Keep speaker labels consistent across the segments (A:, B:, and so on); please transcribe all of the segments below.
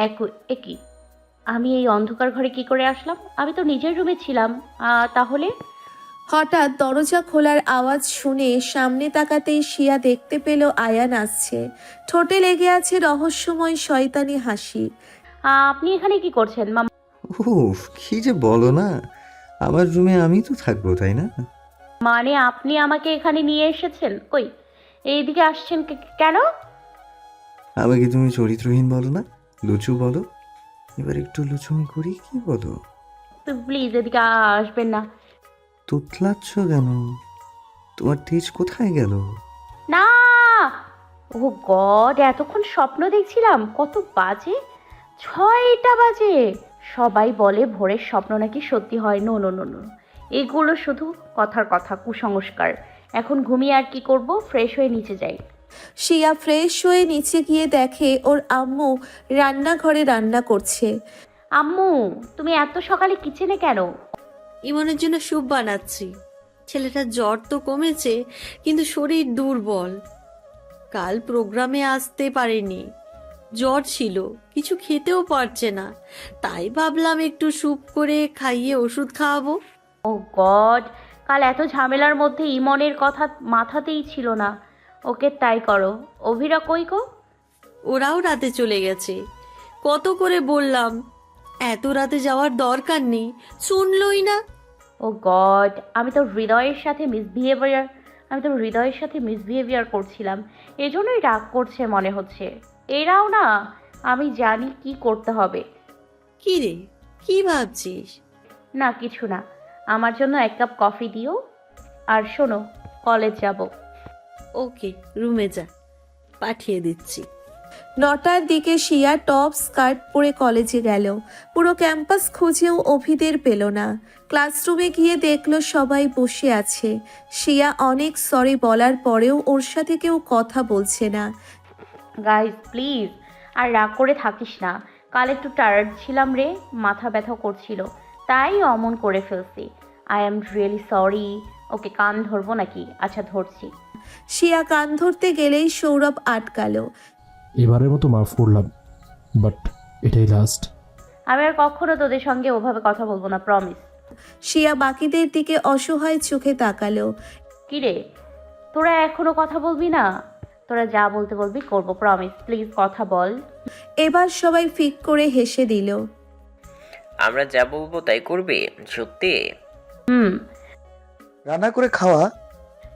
A: এক একই আমি এই অন্ধকার ঘরে কি করে আসলাম? আমি তো নিজের রুমে ছিলাম। তাহলে?
B: হঠাৎ দরজা খোলার আওয়াজ শুনে সামনে তাকাতেই শিয়া দেখতে পেল আয়ান আসছে। ঠোঁটে লেগে আছে রহস্যময় শয়তানি হাসি।
A: আপনি এখানে কি করছেন?
C: উফ, কি যে বলো না! আমার রুমে আমি তো থাকবো, তাই না?
A: মানে আপনি আমাকে এখানে নিয়ে এসেছেন? কই, এইদিকে আসছেন কেন?
C: আমাকে তুমি চরিত্রহীন বলো না, লুচু বলো। এবার একটু লুচুমি করি, কি বলো?
A: প্লিজ এদিকে আসবেন না।
C: তুতলাচ্ছ কেন? তোমার তেজ কোথায় গেল?
A: না! ও গড, এতক্ষণ স্বপ্ন দেখছিলাম। কত বাজে? 6টা বাজে। সবাই বলে ভোরের স্বপ্ন নাকি সত্যি হয়। নো নো নো নো, এগুলো শুধু কথার কথা, কুসংস্কার। এখন ঘুমিয়ে আর কি করব? ফ্রেশ হয়ে নিচে যাই।
B: শিয়া ফ্রেশ হয়ে নিচে গিয়ে দেখে ওর আম্মু রান্নাঘরে রান্না করছে।
A: আম্মু, তুমি এত সকালে কিচেনে কেন?
D: ইমনের জন্য স্যুপ বানাচ্ছি। ছেলেটার জ্বর তো কমেছে, কিন্তু শরীর দুর্বল। কাল প্রোগ্রামে আসতে পারেনি, জ্বর ছিল, কিছু খেতেও পারছে না। তাই ভাবলাম একটু স্যুপ করে খাইয়ে ওষুধ খাওয়াবো।
A: ও গড, কাল এত ঝামেলার মধ্যে ইমনের কথা মাথাতেই ছিল না। ওকে তাই করো। অভিরা কই গো?
D: ওরাও রাতে চলে গেছে। কত করে বললাম এত রাতে যাওয়ার দরকার নেই, শুনলই না।
A: ও গড, আমি তো হৃদয়ের সাথে মিসবিহেভিয়ার করছিলাম। এজন্যই রাগ করছে মনে হচ্ছে। এরাও না, আমি জানি কি করতে হবে।
D: কি রে, কি ভাবছিস?
A: না কিছু না। আমার জন্য 1 কাপ কফি দিও। আর শোনো, কলেজ যাব।
D: ওকে, রুমে যা, পাঠিয়ে দিচ্ছি।
B: 9টার দিকে শিয়া টপ স্কার্ট পরে কলেজে গেল। পুরো ক্যাম্পাস খুঁজেও অভিদের পেল না। ক্লাসরুমে গিয়ে দেখলো সবাই বসে আছে। শিয়া অনেক সরি বলার পরেও ওর সাথে কেউ কথা বলছে না।
A: গাইজ প্লিজ, আর রাগ করে থাকিস না। কাল একটু টায়ার্ড ছিলাম রে, মাথা ব্যথা করছিল, তাই অমন করে ফেলছি। I am really sorry. Okay, কান ধরবো নাকি? আচ্ছা ধরছি।
B: শিয়া কান ধরতে গেলেই সৌরভ আটকালো।
E: এবারের মতো মাফ করলাম, বাট এটাই লাস্ট।
A: আমি আর কখনো তোদের সঙ্গে ওভাবে কথা বলবো না, প্রমিস।
B: শিয়া বাকিদের দিকে অসহায় চোখে তাকালো।
A: কিরে, তোরা এখনো কথা বলবি না? তোরা যা বলতে বলবি করবো, প্রমিস। প্লিজ কথা বল।
B: এবার সবাই ফিক করে হেসে দিল।
F: আমরা যা বলবো তাই করবে? সত্যি?
A: হুম।
G: রান্না করে খাওয়া?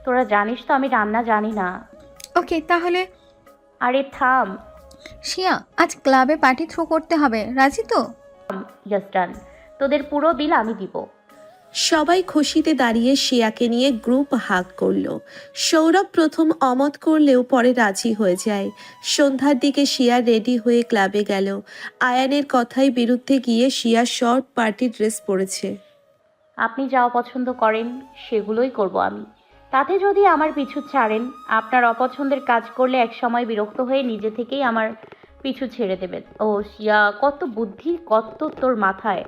A: তোরা জানিস তো আমি রান্না জানি না।
H: ওকে তাহলে।
A: আরে থাম।
H: শিয়া, আজ ক্লাবে পার্টি থ্রো করতে হবে, রাজি তো?
A: জাস্ট ডান। তোদের পুরো বিল আমি দিব।
B: সবাই খুশিতে দাঁড়িয়ে শিয়াকে নিয়ে গ্রুপ হাগ করলো। সৌরভ প্রথম অমত করলেও পরে রাজি হয়ে যায়। সন্ধ্যার দিকে শিয়া রেডি হয়ে ক্লাবে গেল। আয়ানের কথাই বিরুদ্ধে গিয়ে শিয়া শর্ট পার্টি ড্রেস পরেছে।
A: আপনি যা পছন্দ করেন সেগুলোই করব আমি। তাতে যদি আমার পিছু ছাড়েন, আপনার অপছন্দের কাজ করলে একসময় বিরক্ত হয়ে নিজে থেকেই আমার পিছু ছেড়ে দেবেন। ও শিয়া, কত বুদ্ধি কত তোর মাথায়!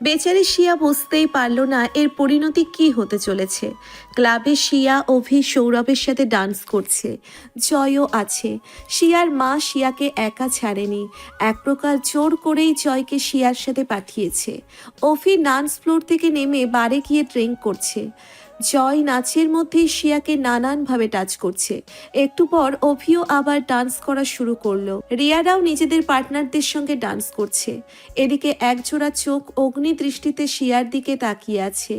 B: বেচারি শিয়া বুঝতেই পারল না এর পরিণতি কি হতে চলেছে। ক্লাবে শিয়া অভি সৌরভের সাথে ডান্স করছে। জয়ও আছে। শিয়ার মা শিয়াকে একা ছাড়েনি, এক প্রকার জোর করেই জয়কে শিয়ার সাথে পাঠিয়েছে। অভি ডান্স ফ্লোর থেকে নেমে বারে গিয়ে ড্রিঙ্ক করছে। জয় নাচের মধ্যেই শিয়াকে নানানভাবে টাচ করছে। একটু পর অভিও আবার ডান্স করা শুরু করলো। রিয়ারাও নিজেদের পার্টনারদের সঙ্গে ডান্স করছে। এদিকে একজোড়া চোখ অগ্নি দৃষ্টিতে শিয়ার দিকে তাকিয়ে আছে।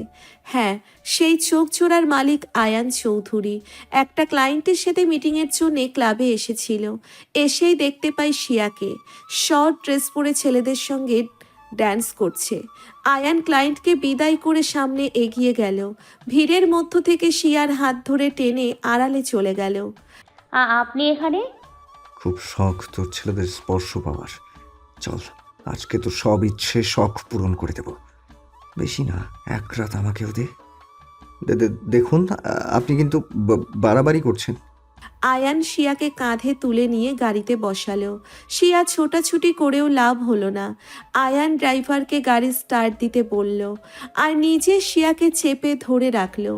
B: হ্যাঁ, সেই চোখ জোড়ার মালিক আয়ান চৌধুরী। একটা ক্লায়েন্টের সাথে মিটিংয়ের জন্যে ক্লাবে এসেছিল। এসেই দেখতে পাই শিয়াকে শর্ট ড্রেস পরে ছেলেদের সঙ্গে ড্যান্স করছে। আয়ান ক্লায়েন্টকে বিদায় করে সামনে এগিয়ে গেল। ভিড়ের মধ্য থেকে শিয়ার হাত ধরে টেনে আড়ালে চলে গেল।
A: আপনি এখানে?
C: খুব শখ তোর ছেলেদের স্পর্শ পাওয়ার। চল, আজকে তো সব ইচ্ছে শখ পূরণ করে দেব। বেশি না, 1 রাত আমাকেও দে। দেখুন, আপনি কিন্তু বাড়াবাড়ি করছেন।
B: আয়ান শিয়াকে কাঁধে তুলে নিয়ে গাড়িতে বসালো। শিয়া ছোটাছুটি করেও লাভ হলো না। আয়ান ড্রাইভারকে গাড়ি স্টার্ট দিতে বলল আর নিজে শিয়াকে চেপে ধরে রাখলো।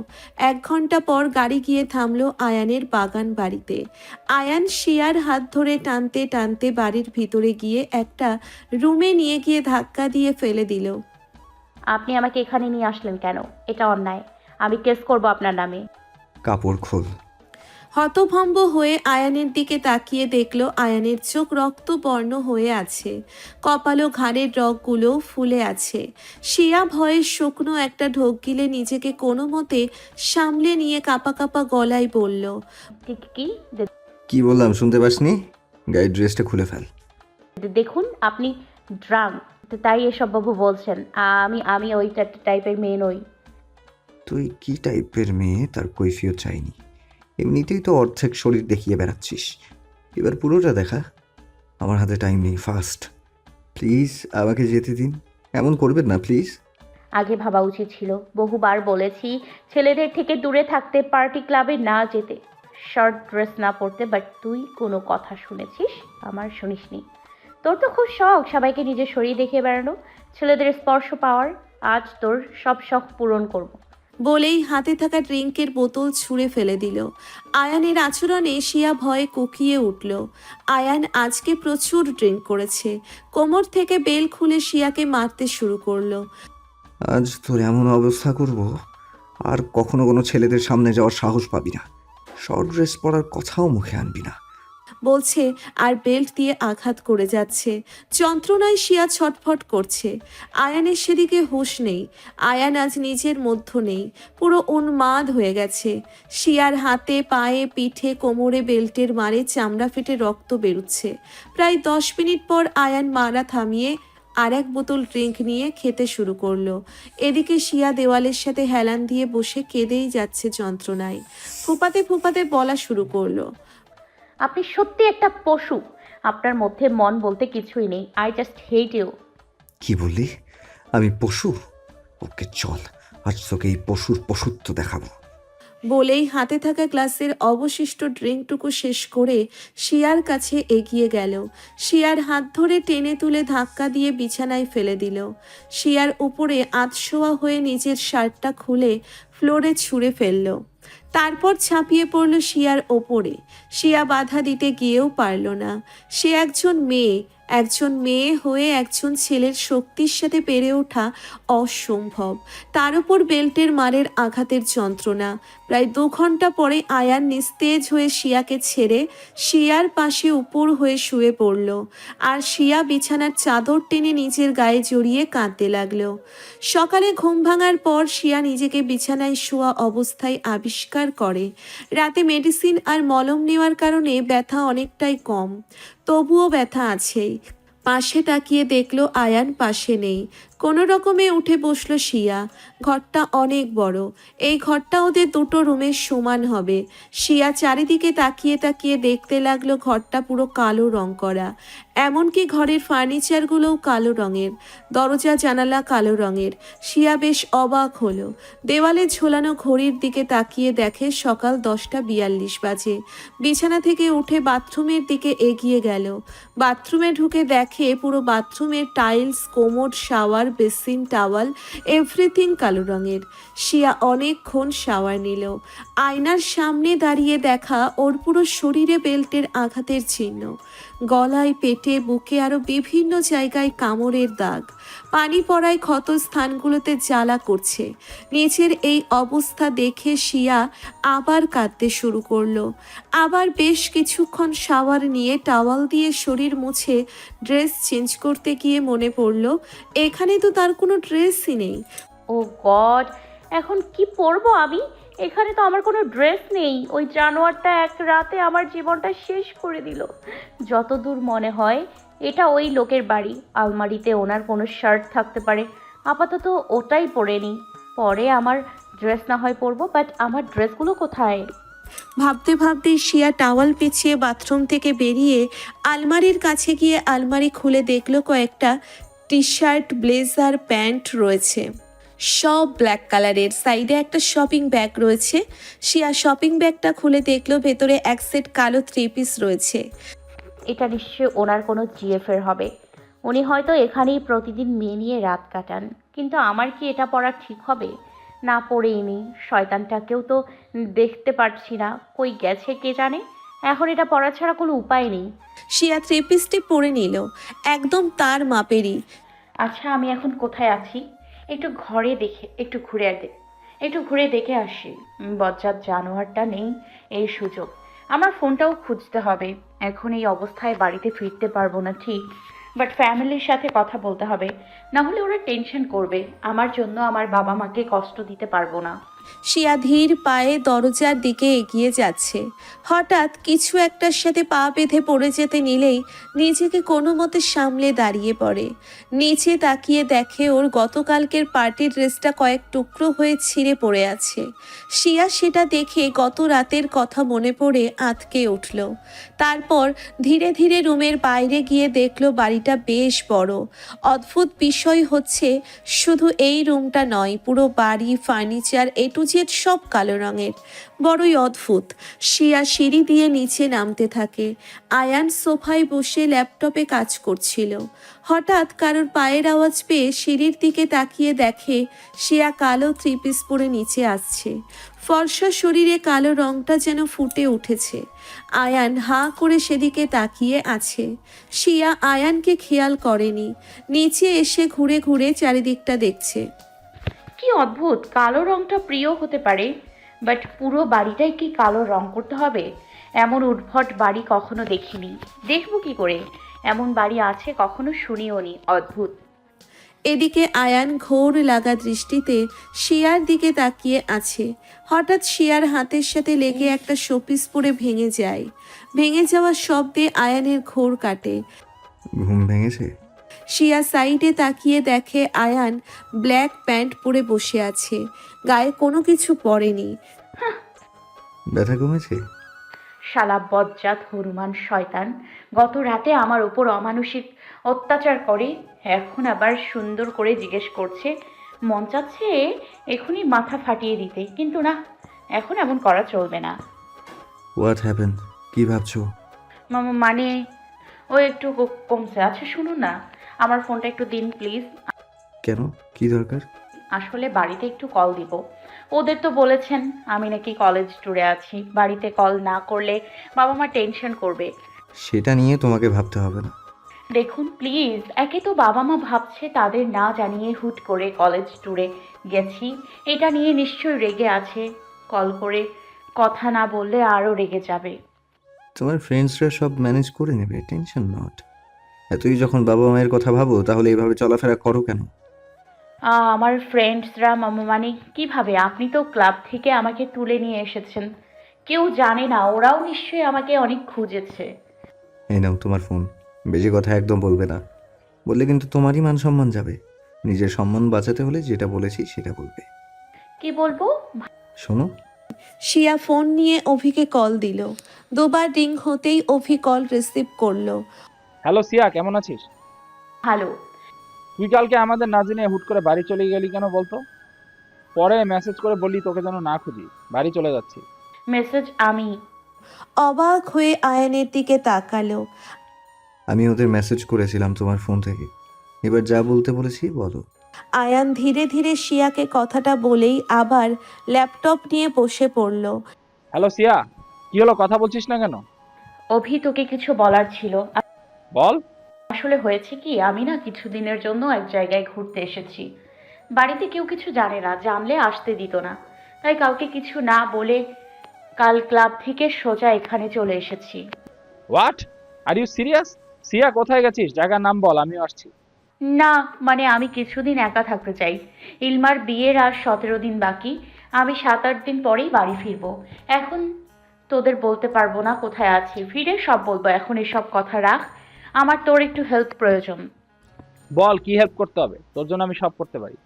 B: 1 ঘন্টা পর গাড়ি গিয়ে থামলো আয়ানের বাগান বাড়িতে। আয়ান শিয়ার হাত ধরে টানতে টানতে বাড়ির ভিতরে গিয়ে একটা রুমে নিয়ে গিয়ে ধাক্কা দিয়ে ফেলে দিল।
A: আপনি আমাকে এখানে নিয়ে আসলেন কেন? এটা অন্যায়। আমি কেস করব আপনার নামে।
C: কাপড় খোল।
B: হতভম্ব হয়ে আয়ানের দিকে তাকিয়ে দেখলো আয়ানের চোখ রক্তবর্ণ হয়ে আছে, কপাল ও ঘাড়ের রগগুলো ফুলে আছে। শিয়া ভয়ে শুকনো একটা ঢোক গিলে নিজেকে কোনো মতে সামলে নিয়ে কাঁপা কাঁপা গলায় বলল,
A: কি?
C: কি বললাম শুনতে পাসনি? গায়ের ড্রেসটা খুলে ফেল।
A: দেখুন আপনি ড্রাঙ্ক, তাই এসব বাবু বলছেন। আমি ওই টাইপের মেয়ে নই।
C: তুই কি টাইপের মেয়ে তার কৈফিয়ত চাইনি। এমনিতেই তো অর্ধেক শরীর দেখিয়ে বেড়াচ্ছিস, এবার পুরোটা দেখা। আমার হাতে টাইম নেই, ফাস্ট। প্লিজ আমাকে যেতে দিন, এমন করবেন না প্লিজ।
A: আগে ভাবা উচিত ছিল। বহুবার বলেছি ছেলেদের থেকে দূরে থাকতে, পার্টি ক্লাবে না যেতে, শর্ট ড্রেস না পরতে, বাট তুই কোনো কথা শুনেছিস? আমার শুনিসনি। তোর তো খুব শখ সবাইকে নিজের শরীর দেখিয়ে বেড়ানো, ছেলেদের স্পর্শ পাওয়ার। আজ তোর সব শখ পূরণ করব।
B: বলেই হাতে থাকা ড্রিঙ্কের বোতল ছুঁড়ে ফেলে দিল। আয়ানের আচরণে শিয়া ভয়ে কুকিয়ে উঠল। আয়ান আজকে প্রচুর ড্রিঙ্ক করেছে। কোমর থেকে বেল খুলে শিয়াকে মারতে শুরু করলো।
C: আজ তোর এমন অবস্থা করব, আর কখনো কোনো ছেলেদের সামনে যাওয়ার সাহস পাবি না। শর্ট ড্রেস পরার কথাও মুখে আনবি না
B: বলছে আর বেল্ট দিয়ে আঘাত করে যাচ্ছে। যন্ত্রণায় শিয়া ছটফট করছে। আয়ানের সেদিকে হুঁশ নেই। আয়ান আজ নিজের মধ্য নেই, পুরো উন্মাদ হয়ে গেছে। শিয়ার হাতে পায়ে পিঠে কোমরে বেল্টের মারে চামড়া ফেটে রক্ত বেরুচ্ছে। প্রায় 10 মিনিট পর আয়ান মারা থামিয়ে আর 1 বোতল ড্রিঙ্ক নিয়ে খেতে শুরু করলো। এদিকে শিয়া দেওয়ালের সাথে হেলান দিয়ে বসে কেঁদেই যাচ্ছে যন্ত্রণায়। ফুপাতে ফুপাতে বলা শুরু করলো,
A: আপনি সত্যি একটা পশু। আপনার মধ্যে মন বলতে কিছুই নেই। I just hate you.
C: কি বললি? আমি পশু? ওকে চল, আজ তোকে এই পশুর পশুত্ব দেখাবো।
B: বলেই হাতে থাকা গ্লাসের অবশিষ্ট ড্রিঙ্কটুকু শেষ করে শিয়ার কাছে এগিয়ে গেল। শিয়ার হাত ধরে টেনে তুলে ধাক্কা দিয়ে বিছানায় ফেলে দিল। শিয়ার উপরে আধশোয়া হয়ে নিজের শার্টটা খুলে ফ্লোরে ছুঁড়ে ফেলল। তারপর ছাপিয়ে পড়ল শিয়ার ওপরে। শিয়া বাধা দিতে গিয়েও পারল না। সে একজন মেয়ে হয়ে একজন ছেলের শক্তির সাথে পেরে ওঠা অসম্ভব। তার উপর বেল্টের মারের আঘাতের যন্ত্রণা। প্রায় 2 ঘন্টা পরে আয়ান নিস্তেজ হয়ে শিয়াকে ছেড়ে শিয়ার পাশে উপর হয়ে শুয়ে পড়ল। আর শিয়া বিছানার চাদর টেনে নিজের গায়ে জড়িয়ে কাঁদতে লাগলো। সকালে ঘুম ভাঙার পর শিয়া নিজেকে বিছানায় শোয়া অবস্থায় আবিষ্কার করে। রাতে মেডিসিন আর মলম নেওয়ার কারণে ব্যথা অনেকটাই কম, তবুও ব্যথা আছেই। পাশে তাকিয়ে দেখলো আয়ান পাশে নেই। কোনো রকমে উঠে বসলো শিয়া। ঘরটা অনেক বড়। এই ঘরটা ওদের 2টো রুমের সমান হবে। শিয়া চারিদিকে তাকিয়ে তাকিয়ে দেখতে লাগলো ঘরটা পুরো কালো রং করা। এমনকি ঘরের ফার্নিচারগুলোও কালো রঙের, দরজা জানালা কালো রঙের। শিয়া বেশ অবাক হলো। দেওয়ালে ঝোলানো ঘড়ির দিকে তাকিয়ে দেখে সকাল 10:42 বাজে। বিছানা থেকে উঠে বাথরুমের দিকে এগিয়ে গেল। বাথরুমে ঢুকে দেখে পুরো বাথরুমের tiles, commode, shower, basin, towel everything কালো রঙের। শিয়া অনেকক্ষণ শাওয়ার নিল। আয়নার সামনে দাঁড়িয়ে দেখা ওর পুরো শরীরে বেল্টের আঘাতের চিহ্ন, গলায়, পেটে, বুকে আরো বিভিন্ন জায়গায় কামড়ের দাগ। পানি পড়ায় ক্ষত স্থানগুলোতে জ্বালা করছে। নিচের এই অবস্থা দেখে শিয়া আবার কাঁদতে শুরু করলো। আবার বেশ কিছুক্ষণ শাওয়ার নিয়ে টাওয়াল দিয়ে শরীর মুছে ড্রেস চেঞ্জ করতে গিয়ে মনে পড়ল এখানে তো তার কোনো ড্রেসই নেই।
A: ও গড, এখন কি পরবো আমি? এখানে তো আমার কোনো ড্রেস নেই। ওই জানোয়ারটা এক রাতে আমার জীবনটা শেষ করে দিল। যতদূর মনে হয় এটা ওই লোকের বাড়ি। আলমারিতে ওনার কোনো শার্ট থাকতে পারে। আপাতত ওটাই পরে নিই, পরে আমার ড্রেস না হয় পরবো। বাট আমার ড্রেসগুলো কোথায়?
B: ভাবতে ভাবতে শিয়া টাওয়াল পেঁচিয়ে বাথরুম থেকে বেরিয়ে আলমারির কাছে গিয়ে আলমারি খুলে দেখলো কয়েকটা টি শার্ট, ব্লেজার, প্যান্ট রয়েছে। সব ব্ল্যাক কালারের। সাইডে একটা শপিং ব্যাগ রয়েছে। শিয়া শপিং ব্যাগটা খুলে দেখলো ভেতরে এক সেট কালো থ্রি পিস রয়েছে।
A: এটা নিশ্চয়ই ওনার কোনো জিএফের হবে। উনি হয়তো এখানেই প্রতিদিন মেয়ে নিয়ে রাত কাটান। কিন্তু আমার কি এটা পড়া ঠিক হবে? না পড়েই নি। শয়তানটাকেও তো দেখতে পারছি না, কই গেছে কে জানে। এখন এটা পড়া ছাড়া কোনো উপায় নেই।
B: শিয়া থ্রি পিসটি পরে নিল, একদম তার মাপেরই।
A: আচ্ছা, আমি এখন কোথায় আছি? একটু ঘরে দেখে একটু ঘুরে দেখে আসি। বজ্জাত জানোয়ারটা নেই এই সুযোগ। আমার ফোনটাও খুঁজতে হবে। এখন এই অবস্থায় বাড়িতে ফিরতে পারবো না ঠিক, বাট ফ্যামিলির সাথে কথা বলতে হবে। না হলে ওরা টেনশন করবে। আমার জন্য আমার বাবা মাকে কষ্ট দিতে পারবো না।
B: শিয়া ধীর পায়ে দরজার দিকে এগিয়ে যাচ্ছে। হঠাৎ কিছু একটার সাথে পা বেঁধে পড়ে যেতে নিলেই নিজেকে কোনো মতে সামলে দাঁড়িয়ে পড়ে। নিচে তাকিয়ে দেখে ওর গতকালকের পার্টির ড্রেসটা কয়েক টুকরো হয়ে ছিঁড়ে পড়ে আছে। শিয়া সেটা দেখে গত রাতের কথা মনে পড়ে আঁতকে উঠল। তারপর ধীরে ধীরে রুমের বাইরে গিয়ে দেখলো বাড়িটা বেশ বড়। অদ্ভুত বিষয় হচ্ছে শুধু এই রুমটা নয়, পুরো বাড়ি, ফার্নিচার, এ টু জেড সব কালো রঙের। বড়ই অদ্ভুত। শিয়া সিঁড়ি দিয়ে নিচে নামতে থাকে। আয়ান সোফায় বসে ল্যাপটপে কাজ করছিল। হঠাৎ কারোর পায়ের আওয়াজ পেয়ে সিঁড়ির দিকে তাকিয়ে দেখে শিয়া কালো থ্রি পিস পরে নিচে আসছে। ফর্সা শরীরে কালো রংটা যেন ফুটে উঠেছে। আয়ান হাঁ করে সেদিকে তাকিয়ে আছে। শিয়া আয়ানকে খেয়াল করেনি। নিচে এসে ঘুরে ঘুরে চারিদিকটা দেখছে।
A: কি অদ্ভুত, কালো রংটা প্রিয় হতে পারে, বাট পুরো বাড়িটাই কি কালো রং করতে হবে? এমন উদ্ভট বাড়ি কখনো দেখিনি। দেখবো কি করে? এমন বাড়ি আছে কখনো শুনিও নি। অদ্ভুত।
B: এদিকে আয়ান ঘোর লাগা দৃষ্টিতে শিয়ার দিকে তাকিয়ে আছে। হঠাৎ শিয়ার হাতের সাথে লেগে একটা শোপিস পরে ভেঙে যায়। ভেঙে যাওয়ার শব্দে আয়ানের ঘোর কাটে।
C: ঘুম ভেঙেছে?
B: শিয়া সাইডে তাকিয়ে দেখে আয়ান ব্ল্যাক প্যান্ট পরে বসে আছে, গায়ে কোনো কিছু পরেনি।
C: ব্যথা কমেছে?
A: শালা বজ্জাত হনুমান শয়তান গত রাতে আমার উপর অমানুষিক অত্যাচার করে এখন আবার সুন্দর করে জিজ্ঞেস করছে। মন চাচ্ছে এখনই মাথা ফাটিয়ে দিতে, কিন্তু না, এখন এমন করা চলবে না।
C: What happen? কি ভাবছো?
A: মানে ও একটু কমছে। আচ্ছা শুনুন না, আমার ফোনটা একটু দিন প্লিজ।
C: কেন, কি দরকার?
A: আসলে বাড়িতে একটু কল দিব। ওদের তো বলেছেন আমি নাকি কলেজ ট্যুরে আছি। বাড়িতে কল না করলে বাবা মা টেনশন করবে।
C: সেটা নিয়ে তোমাকে ভাবতে হবে না।
A: দেখুন প্লিজ, একে তো বাবা মা ভাবছে তাদের না জানিয়ে হুট করে কলেজ ট্যুরে গেছি, এটা নিয়ে নিশ্চয়ই রেগে আছে। কল করে কথা না বললে আরও রেগে যাবে।
C: তোমার ফ্রেন্ডসরা সব ম্যানেজ করে নেবে, টেনশন নট। এতই যখন বাবা মায়ের কথা ভাবো তাহলে এইভাবে চলাফেরা করো কেন?
A: আমার ফ্রেন্ডসরা মানে কিভাবে? আপনি তো ক্লাব থেকে আমাকে তুলে নিয়ে এসেছেন। কেউ জানে না, ওরাও নিশ্চয়ই আমাকে অনেক খুঁজেছে।
C: এই নাও তোমার ফোন। বেশি কথা একদম বলবে না, বললে কিন্তু তোমারই মান সম্মান যাবে। নিজের সম্মান বাঁচাতে হলে যেটা বলেছি সেটা বলবে।
A: কি বলবো?
C: শোনো।
B: শিয়া ফোন নিয়ে অভিকে কল দিল। দুবার রিং হতেই অভি কল রিসিভ করলো।
I: হ্যালো সিয়া, কেমন আছিস?
A: ভালো।
I: তুই কালকে আমাদের না জেনে হুট করে বাড়ি চলে গেলি কেন বলতো? পরে মেসেজ করে বললি তোকে যেন না খুঁজি, বাড়ি চলে যাচ্ছি।
A: মেসেজ আমি?
B: অবাক হয়ে আয়ানের দিকে তাকালো।
C: আমি ওদের মেসেজ করেছিলাম তোমার ফোন থেকে। এবার যা বলতে বলেছি বলো।
B: আয়ান ধীরে ধীরে শিয়াকে কথাটা বলেই আবার ল্যাপটপ নিয়ে বসে পড়ল।
I: হ্যালো সিয়া, কি হলো, কথা বলছিস না কেন?
A: অভি, তোকে কিছু বলার ছিল।
I: বল।
A: আসলে হয়েছে কি, আমি না কিছুদিনের জন্য এক জায়গায় ঘুরতে এসেছি। বাড়িতে কেউ কিছু জানে না, জানলে আসতে দিত না। তাই কাউকে কিছু না বলে কাল ক্লাব থেকে সোজা এখানে চলে এসেছি।
I: What, are you serious? Siya, কোথায় গেছিস? জায়গার নাম বল, আমিও আসছি।
A: না মানে আমি কিছুদিন একা থাকতে চাই। ইলমার বিয়ের আর 17 দিন বাকি। আমি 7-8 দিন পরেই বাড়ি ফিরবো। এখন তোদের বলতে পারবো না কোথায় আছি, ফিরে সব বলবো। এখন এসব কথা রাখ, আমার তোর একটু হেল্প প্রয়োজন।
I: বল, কি হেল্প করতে হবে? তোর জন্য আমি সব করতে পারি।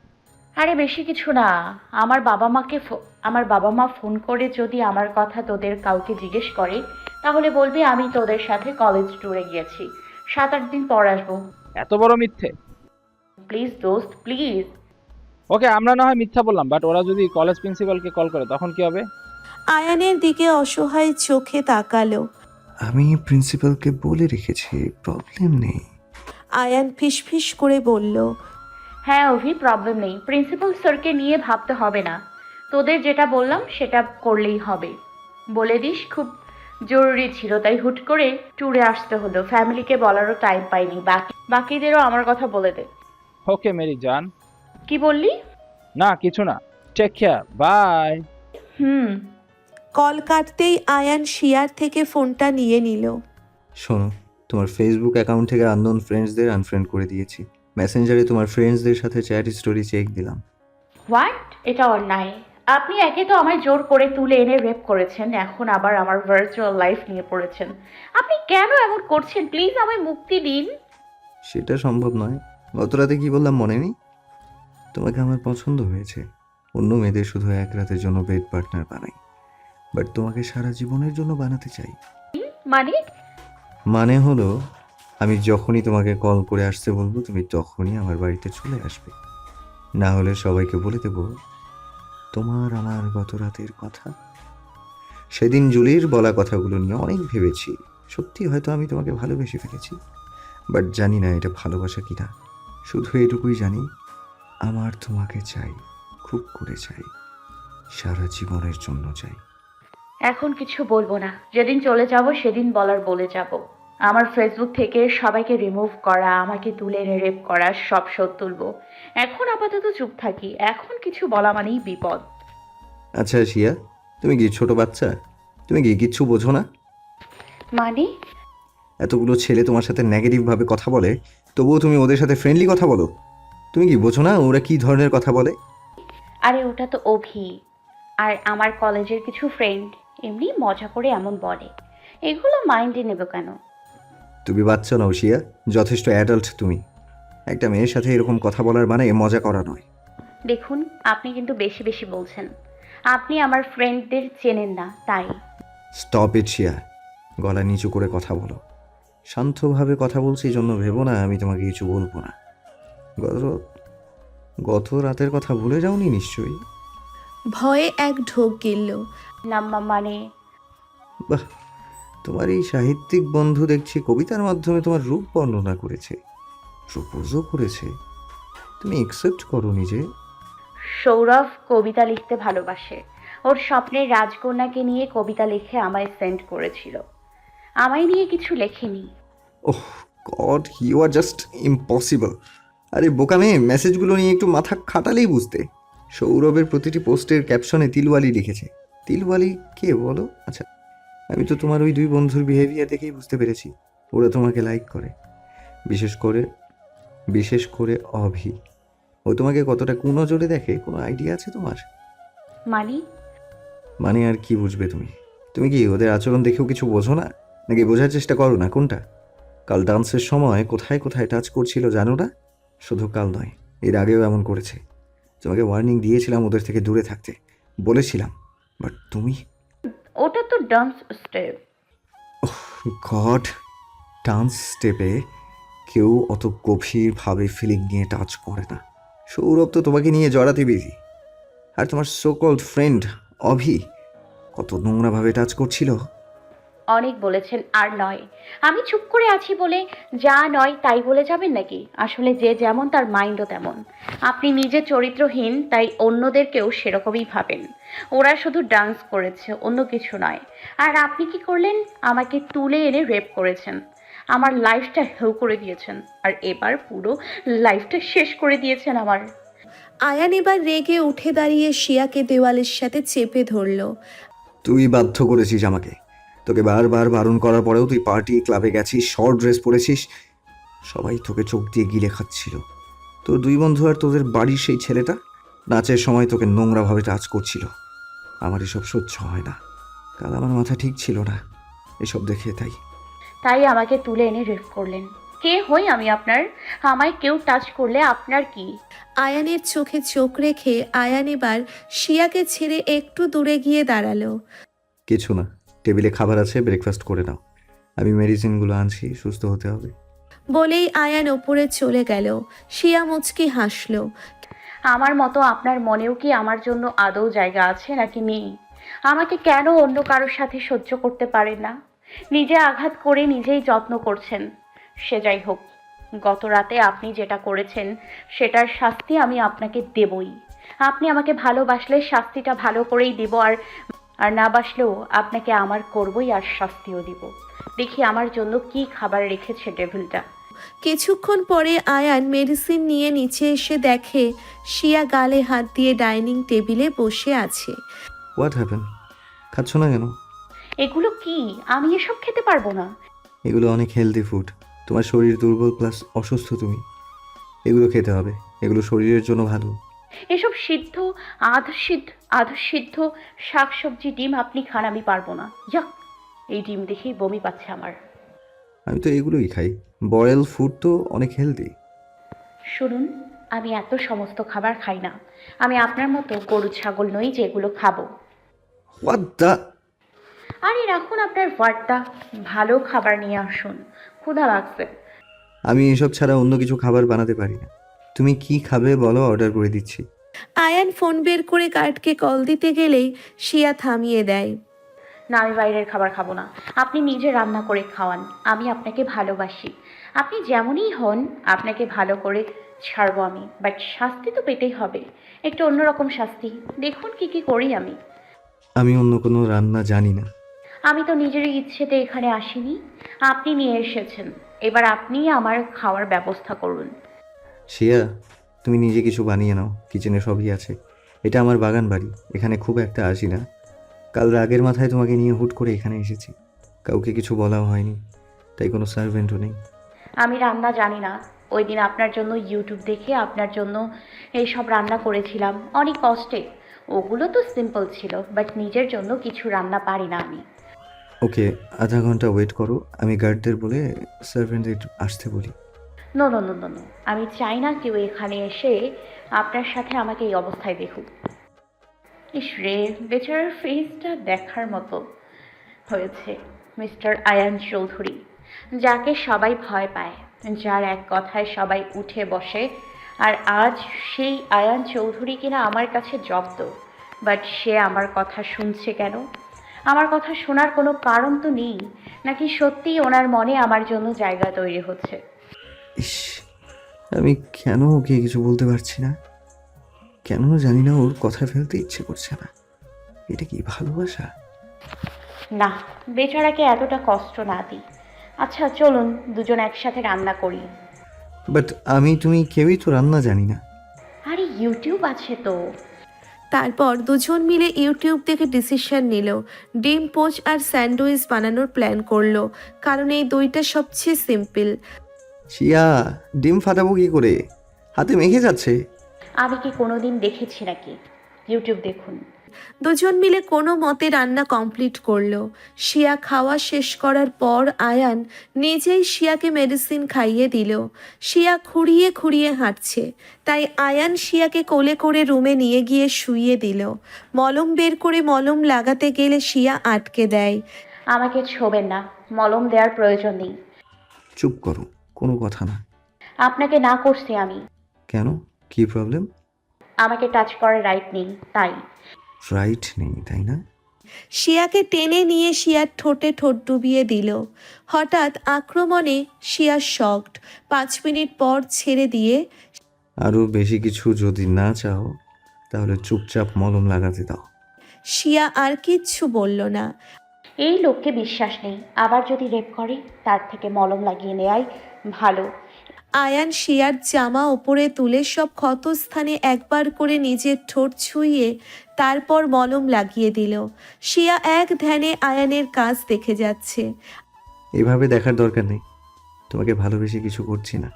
A: আরে বেশি কিছু না। আমার বাবা মা ফোন করে যদি আমার কথা তোদের কাউকে জিজ্ঞেস করে, তাহলে বলবি আমি তোদের সাথে কলেজ ট্যুরে গিয়েছি, 7-8 দিন পর আসবো।
I: এত বড় মিথ্যে?
A: প্লিজ দোস্ত, প্লিজ।
I: ওকে, আমরা না হয় মিথ্যা বললাম, বাট ওরা যদি কলেজ প্রিন্সিপালকে কল করে তখন কি হবে?
B: আয়ানের দিকে অসহায় চোখে তাকালো।
C: আমি প্রিন্সিপালকে বলে রেখেছি, প্রবলেম নেই।
B: আয়ান ফিসফিস করে বলল,
A: হ্যাঁ অভি, প্রবলেম নেই। প্রিন্সিপাল স্যারকে নিয়ে ভাবতে হবে না, তোদের যেটা বললাম সেটা করলেই হবে। বলে দিস খুব জরুরি ছিল, তাই হুট করে ট্যুরে আসতে হলো, ফ্যামিলিকে বলারও টাইম পাইনি। বাকিদেরও আমার কথা বলে দে।
I: ওকে মেরি জান।
A: কি বললি?
I: না কিছু না, টেক কেয়ার, বাই।
A: হুম।
B: কল কাটতেই আয়ান শিয়ার থেকে ফোনটা নিয়ে নিল।
C: শোনো, তোমার ফেসবুক অ্যাকাউন্ট থেকে আননোন ফ্রেন্ডসদের আনফ্রেন্ড করে দিয়েছি। মেসেঞ্জারে তোমার ফ্রেন্ডসদের সাথে চ্যাট স্টোরি চেক দিলাম।
A: হোয়াট? এটা অন্যায়। আপনি একে তো আমায় জোর করে তুলে এনে রেপ করেছেন, এখন আবার আমার ভার্চুয়াল লাইফ নিয়ে পড়েছেন। আপনি কেন এমন করছেন? প্লিজ আমায় মুক্তি দিন।
C: সেটা সম্ভব নয়। গত রাতে কি বললাম মনে নেই? তোমাকে আমার পছন্দ হয়েছে। অন্য মেয়েদের শুধু এক রাতের জন্য বেড পার্টনার বানাই, বাট তোমাকে সারা জীবনের জন্য বানাতে চাই।
A: মানে?
C: মানে হলো, আমি যখনই তোমাকে কল করে আসতে বলবো তুমি তখনই আমার বাড়িতে চলে আসবে। না হলে সবাইকে বলে দেব তোমার আমার গত রাতের কথা। সেদিন জুলির বলা কথাগুলো নিয়ে অনেক ভেবেছি। সত্যি হয়তো আমি তোমাকে ভালোবেসে ফেলেছি, বাট জানি না এটা ভালোবাসা কিনা। শুধু এটুকুই জানি, আমার তোমাকে চাই, খুব করে চাই, সারা জীবনের জন্য চাই।
A: এখন কিছু বলবো না, যেদিন চলে যাব সেদিন বলার বলে যাব। আমার ফেসবুক থেকে সবাইকে রিমুভ করা, আমাকে তুলে এনে রেপ করা, সব শোধ তুলবো। এখন আপাতত চুপ থাকি, এখন কিছু বলা মানেই বিপদ।
C: আচ্ছা শিয়া, তুমি কি ছোট বাচ্চা? তুমি কি কিচ্ছু বোঝো না?
A: মানে?
C: এতগুলো ছেলে তোমার সাথে নেগেটিভভাবে কথা বলে, তবুও তুমি ওদের সাথে ফ্রেন্ডলি কথা বলো। তুমি কি বোঝো না ওরা কী ধরনের কথা বলে?
A: আরে ওটা তো অভি আর আমার কলেজের কিছু ফ্রেন্ড, এমনি মজা করে এমন বলে, এগুলো মাইন্ডে নেব কেন?
C: তুমি বাচ্চা নও শিয়া, যথেষ্ট অ্যাডাল্ট তুমি। একটা মেয়ের সাথে এরকম কথা বলার মানে মজা করা নয়।
A: দেখুন, আপনি কিন্তু বেশি বেশি বলছেন। আপনি আমার ফ্রেন্ডদের চেনেন না তাই।
C: স্টপ ইট শিয়া, গলা নিচু করে কথা বলো। শান্তভাবে কথা বলছি এই জন্য ভেবো না আমি তোমাকে কিছু বলবো না। গত গত রাতের কথা ভুলে যাওনি নিশ্চয়ই?
B: ভয়ে এক ঢোক গিলল।
A: না মানে?
C: বাহ, তোমার এই সাহিত্যিক বন্ধু দেখছি কবিতার মাধ্যমে তোমার রূপ বর্ণনা করেছে, প্রপোজও করেছে। তুমি একসেপ্ট করো নিজে।
A: সৌরভ কবিতা লিখতে ভালোবাসে, ওর স্বপ্নের রাজকন্যাকে নিয়ে কবিতা লিখে আমায় সেন্ড করেছিল, আমায় নিয়ে কিছু লেখেনি।
C: Oh god, you are just impossible. আরে বোকা মেয়ে, মেসেজগুলো নিয়ে একটু মাথা খাটালেই বুঝতে। সৌরভের প্রতিটি পোস্টের ক্যাপশনে তিলওয়ালি লিখেছে। তিলওয়ালি কে বলো? আচ্ছা, আমি তো তোমার ওই দুই বন্ধুর বিহেভিয়ার দেখেই বুঝতে পেরেছি ওরা তোমাকে লাইক করে। বিশেষ করে অভি। ও তোমাকে কতটা কুনজরে দেখে কোনো আইডিয়া আছে তোমার? মানে আর কি বুঝবে তুমি? তুমি কি ওদের আচরণ দেখেও কিছু বোঝো না, নাকি বোঝার চেষ্টা করো না? কোনটা? কাল ডান্সের সময় কোথায় কোথায় টাচ করছিল জানো না? শুধু কাল নয়, এর আগেও এমন করেছে। তোমাকে ওয়ার্নিং দিয়েছিলাম ওদের থেকে দূরে থাকতে, বলেছিলাম, বাট তুমি।
A: ওটা তো ডান্স স্টেপ।
C: গড, ডান্স স্টেপে কেউ অত গভীরভাবে ফিলিং নিয়ে টাচ করে না। সৌরভ তো তোমাকে নিয়ে জড়াতে বিজি। আর তোমার সো কল্ড ফ্রেন্ড অভি কত নোংরাভাবে টাচ করছিল।
A: অনেক বলেছেন, আর নয়। আমি চুপ করে আছি বলে যা নয় তাই বলে যাবেন নাকি? আসলে যে যেমন তার মাইন্ডও তেমন। আপনি নিজে চরিত্রহীন, তাই অন্যদেরকেও সেরকমই ভাবেন। ওরা শুধু ডান্স করেছে, অন্য কিছু নয়। আর আপনি কি করলেন? আমাকে তুলে এনে রেপ করেছেন, আমার লাইফটা হেউ করে দিয়েছেন, আর এবার পুরো লাইফটা শেষ করে দিয়েছেন আমার।
B: আয়ান এবার রেগে উঠে দাঁড়িয়ে শিয়াকে দেওয়ালের সাথে চেপে ধরল।
C: তুই বাধ্য করেছিস আমাকে। তোকে বারবার বারণ করার পরেও তুই পার্টি ক্লাবে গেছিস, শর্ট ড্রেস পরেছিস, সবাই তোকে চোখ দিয়ে গিলে খাচ্ছিল। তোর দুই বন্ধু আর তোদের বাড়ির সেই ছেলেটা নাচের সময় তোকে নোংরাভাবে টাচ করছিল। আমার এসব সহ্য হয় না। কাল আমার মাথা ঠিক ছিল না এসব দেখে,
A: তাই আমাকে তুলে এনে রেপ করলেন। কে হই আমি আপনার? আমায় কেউ টাচ করলে আপনার কি?
B: আয়ানের চোখে চোখ রেখে আয়ান এবার শিয়াকে ছেড়ে একটু দূরে গিয়ে দাঁড়ালো।
C: কিছু না, টেবিলে খাবার আছে, ব্রেকফাস্ট করে নাও। আমি মেডিসিনগুলো আনছি, সুস্থ হতে হবে।
B: বলেই আয়ান ওপরে চলে গেল। শিয়া মুচকি হাসল।
A: আমার মতো আপনার মনেও কি আমার জন্য আদৌ জায়গা আছে নাকি নেই? আমাকে কেন অন্য কারোর সাথে সহ্য করতে পারেন না? নিজে আঘাত করে নিজেই যত্ন করছেন। সে যাই হোক, গত রাতে আপনি যেটা করেছেন সেটার শাস্তি আমি আপনাকে দেবই। আপনি আমাকে ভালোবাসলে শাস্তিটা ভালো করেই দিব, আর আর না বাসলেও আপনাকে আমার করবই, আর শাস্তিও দিব। দেখি আমার জন্য কি খাবার রেখেছে ডেভিলটা।
B: কিছুক্ষণ পরে আয়ান মেডিসিন নিয়ে নিচে এসে দেখে শিয়া গালে হাত দিয়ে ডাইনিং টেবিলে বসে আছে।
C: What happen? খাচ্ছ না কেন?
A: এগুলো কি? আমি এসব খেতে পারবো না।
C: এগুলো অনেক হেলদি ফুড। তোমার শরীর দুর্বল প্লাস অসুস্থ তুমি। এগুলো খেতে হবে, এগুলো শরীরের জন্য ভালো।
A: এসব সিদ্ধ, আধ সিদ্ধ শাকসবজি, ডিম আপনি খান, আমি পারবো না। যাক, এই ডিম দেখেই বমি পাচ্ছে আমার।
C: আমি তো এগুলোই খাই। বয়েল ফুড তো অনেক হেলদি।
A: শুনুন, আমি এত সমস্ত খাবার খাই না। আমি আপনার মতো গরু ছাগল নই যে এগুলো খাবো।
C: What the?
A: আরে রাখুন আপনার ওয়ার্ডটা, ভালো খাবার নিয়ে আসুন, ক্ষুধা লাগছে।
C: আমি এসব ছাড়া অন্য কিছু খাবার বানাতে পারি না। তুমি কি খাবে বলো, অর্ডার করে দিচ্ছি।
B: আয়ান ফোন বের করে কার্টকে কল দিতে গেলেই শিয়া থামিয়ে দেয়।
A: না, আমি বাইরের খাবার খাবো না। আপনি নিজে রান্না করে খাওয়ান। আমি আপনাকে ভালোবাসি। আপনি যেমনই হন, আপনাকে ভালো করে ছাড়বো আমি, বাট শাস্তি তো পেতেই হবে। একটু অন্যরকম শাস্তি। দেখুন কি কি করি আমি।
C: আমি অন্য কোনো রান্না জানি না।
A: আমি তো নিজের ইচ্ছেতে এখানে আসিনি, আপনি নিয়ে এসেছেন। এবার আপনিই আমার খাওয়ার ব্যবস্থা করুন।
C: শিয়া, তুমি নিজে কিছু বানিয়ে নাও, কিচেনে সবই আছে। এটা আমার বাগান বাড়ি, এখানে খুব একটা আসি না। কাল রাগের মাথায় তোমাকে নিয়ে হুট করে এখানে এসেছি। কাউকে কিছু বলাও হয়নি, তাই কোনো সার্ভেন্টও নেই।
A: আমি রান্না জানি না। ওই দিন আপনার জন্য ইউটিউব দেখে আপনার জন্য এইসব রান্না করেছিলাম অনেক কষ্টে। ওগুলো তো সিম্পল ছিল, বাট নিজের জন্য কিছু রান্না পারি না আমি।
C: ওকে, আধা ঘন্টা ওয়েট করো, আমি গার্ডদের বলে সার্ভেন্টদের আসতে বলি।
A: No no no no no, আমি চাই না কেউ এখানে এসে আপনার সাথে আমাকে এই অবস্থায় দেখুক। ইস রে, বেচারার ফেসটা দেখার মতো হয়েছে। মিস্টার আয়ান চৌধুরী, যাকে সবাই ভয় পায়, যার এক কথায় সবাই উঠে বসে, আর আজ সেই আয়ান চৌধুরী কিনা আমার কাছে জব্দ। বাট সে আমার কথা শুনছে কেন? আমার কথা শোনার কোনো কারণ তো নেই। নাকি সত্যিই ওনার মনে আমার জন্য জায়গা তৈরি হচ্ছে?
C: ইস, আমি কেন ওকে কিছু বলতে পারছি না? কেন জানি না, ওর কথা ফেলতে ইচ্ছে করছে না। এটা কি ভালোবাসা?
A: না, বেচারাকে এতটা কষ্ট না দিই। আচ্ছা চলুন দুজন একসাথে রান্না করি।
C: বাট আমি তুমি কেউই তো রান্না জানি না।
A: আরে ইউটিউব আছে তো।
B: তারপর দুজন মিলে ইউটিউব থেকে ডিসিশন নিল, ডিম পোচ আর স্যান্ডউইচ বানানোর প্ল্যান করলো, কারণ এই দুইটা সবচেয়ে সিম্পল।
C: শিয়া, ডিম ফাটাবো কি করে? হাতে মেখে যাচ্ছে।
A: আমি কি কোনোদিন দেখেছি নাকি? ইউটিউব দেখুন।
B: দুজন মিলে কোনো মতে রান্না কমপ্লিট করলো। শিয়া খাওয়া শেষ করার পর আয়ান নিজেই শিয়াকে মেডিসিন খাইয়ে দিল। শিয়া খুঁড়িয়ে খুঁড়িয়ে হাঁটছে, তাই আয়ান শিয়াকে কোলে করে রুমে নিয়ে গিয়ে শুইয়ে দিল। মলম বের করে মলম লাগাতে গেলে শিয়া আটকে দেয়।
A: আমাকে ছোবেন না, মলম দেওয়ার প্রয়োজন নেই।
C: চুপ করো, কোনো কথা না।
A: আপনাকে না করছি আমি।
C: কেন, কি প্রবলেম?
A: আমাকে টাচ করার রাইট নেই, তাই।
C: রাইট নেই তাই না?
B: শিয়াকে টেনে নিয়ে শিয়ার ঠোঁটে ঠোঁট ডুবিয়ে দিল। হঠাৎ আক্রমণে শিয়া শকড। 5 মিনিট পর ছেড়ে দিয়ে
C: আরও বেশি কিছু যদি না চাও তাহলে চুপচাপ মলম লাগাতে দাও।
B: শিয়া আর কিচ্ছু বলল না।
A: এই লোককে বিশ্বাস নেই, আবার যদি রেপ করে তার থেকে মলম লাগিয়ে নেয়াই ভালো।
B: আয়ান শিয়ার জামা ওপরে তুলে সব ক্ষতস্থানে একবার করে নিজের ঠোঁট ছুঁয়ে তারপর মলম লাগিয়ে দিল। শিয়া এক ধ্যানে আয়ানের কাজ দেখে যাচ্ছে।
C: এভাবে দেখার দরকার নেই, তোমাকে ভালোবেসে কিছু করছি না।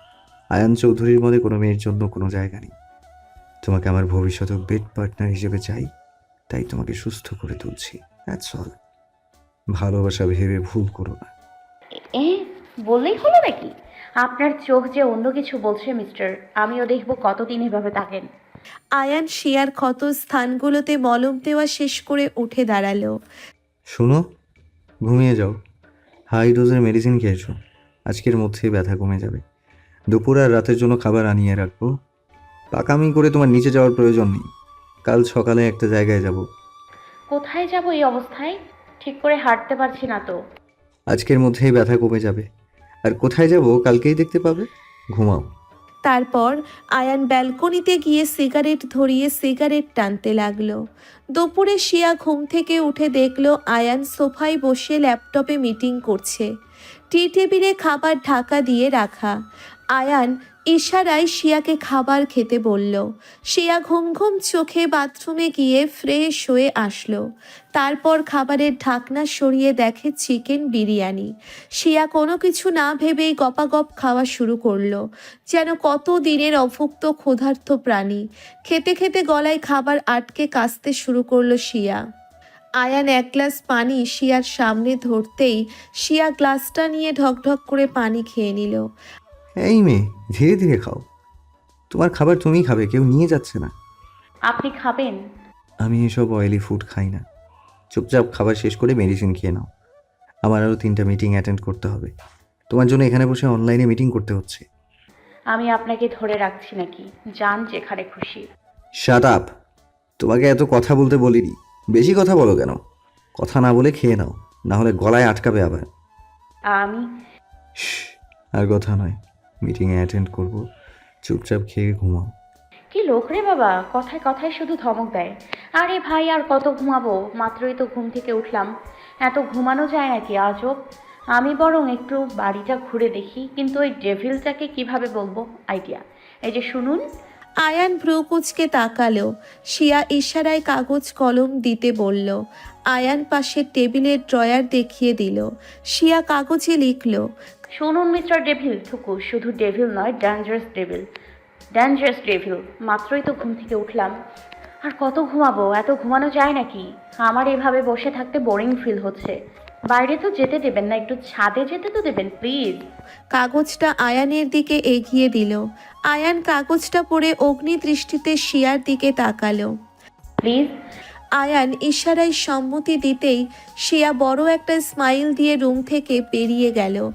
C: আয়ান চৌধুরীর মধ্যে কোনো মেয়ের জন্য কোনো জায়গা নেই। তোমাকে আমার ভবিষ্যৎ বেড পার্টনার হিসেবে চাই, তাই তোমাকে সুস্থ করে তুলছি, দ্যাটস অল। ভালোবাসা ভেবে ভুল করো না।
A: এ বললেই হলো নাকি? আপনার চোখ যে অন্য কিছু বলছে মিস্টার, আমিও দেখব কতদিন এভাবে থাকেন।
B: আয়ান শিয়ার ক্ষত স্থানগুলোতে মলম দেওয়া শেষ করে উঠে দাঁড়ালো।
C: শোনো, ঘুমিয়ে যাও। হাই ডোজের মেডিসিন খেয়েছো, আজকের মধ্যেই ব্যথা কমে যাবে। দুপুর আর রাতের জন্য খাবার আনিয়ে রাখবো, পাকামি করে তোমার নিচে যাওয়ার প্রয়োজন নেই। কাল সকালে একটা জায়গায় যাব।
A: কোথায় যাব এই অবস্থায়? ঠিক করে হাঁটতে পারছি না তো।
C: আজকের মধ্যেই ব্যথা কমে যাবে। আর কোথায় যাব কালকেই দেখতে পাবে। ঘুমাও।
B: তারপর আয়ান ব্যালকনিতে গিয়ে সিগারেট ধরিয়ে সিগারেট টানতে লাগলো। দুপুরে শিয়া ঘুম থেকে উঠে দেখলো আয়ান সোফায় বসে ল্যাপটপে মিটিং করছে। টি টেবিলে খাবার ঢাকা দিয়ে রাখা। আয়ান ইশারায় শিয়াকে খাবার খেতে বলল। শিয়া ঘুম ঘুম চোখে বাথরুমে গিয়ে ফ্রেশ হয়ে আসলো। তারপর খাবারের ঢাকনা সরিয়ে দেখে চিকেন বিরিয়ানি। শিয়া কোনো কিছু না ভেবেই গপাগপ খাওয়া শুরু করলো, যেন কত দিনের অভুক্ত ক্ষুধার্ত প্রাণী। খেতে খেতে গলায় খাবার আটকে কাশতে শুরু করলো শিয়া। আয়ান এক গ্লাস পানি শিয়ার সামনে ধরতেই শিয়া গ্লাসটা নিয়ে ঢকঢক করে পানি খেয়ে নিল।
C: এই মেয়ে, ধীরে ধীরে খাও। তোমার খাবার তুমিই খাবে, কেউ নিয়ে যাচ্ছে না।
A: আপনি খাবেন?
C: আমি এসব অয়েলি ফুড খাই না। চুপচাপ খাবার শেষ করে মেডিসিন খেয়ে নাও। আমার আরও 3টা মিটিং অ্যাটেন্ড করতে হবে। তোমার জন্য এখানে বসে অনলাইনে মিটিং করতে হচ্ছে।
A: আমি আপনাকে ধরে রাখছি নাকি? যান যেখানে খুশি।
C: Shut up! তোমাকে এত কথা বলতে বলিনি। বেশি কথা বলো কেন? কথা না বলে খেয়ে নাও, না হলে গলায় আটকাবে আবার।
A: আমি
C: শ্, আর কথা নয়। মিটিংয়ে অ্যাটেন্ড করব। চুপচাপ খেয়ে ঘুমাও।
A: কি লোক রে বাবা, কথায় কথায় শুধু ধমক দেয়। আরে ভাই, আর কত ঘুমাবো? মাত্রই তো ঘুম থেকে উঠলাম। এত ঘুমানো যায় নাকি? আজব। আমি বরং একটু বাড়িটা ঘুরে দেখি, কিন্তু ওই ডেভিলটাকে কিভাবে বলবো? আইডিয়া। এই যে শুনুন।
B: আয়ান ভ্রু কুঁচকে তাকালো। শিয়া ইশারায় কাগজ কলম দিতে বলল। আয়ান পাশের টেবিলের ড্রয়ার দেখিয়ে দিল। শিয়া কাগজে লিখল।
A: শুনুন মিস্টার ডেভিল থুকু, শুধু ডেভিল নয়, ডেঞ্জারাস ডেভিল। Dangerous devil. মাত্রই তো ঘুম থেকে উঠলাম। আর কত ঘুমাবো? এত ঘুমানো যায় নাকি? আমার এভাবে বসে থাকতে বোরিং ফিল হচ্ছে। বাইরে তো যেতে দেবেন না? একটু ছাদে যেতে তো দেবেন প্লিজ।
B: কাগজটা আয়ানের দিকে এগিয়ে দিল। আয়ান কাগজটা পড়ে অগ্নি দৃষ্টিতে শিয়ার দিকে তাকালো।
A: প্লিজ।
B: আয়ান ইশারায় সম্মতি দিতেই শিয়া বড় একটা স্মাইল দিয়ে রুম থেকে বেরিয়ে গেল।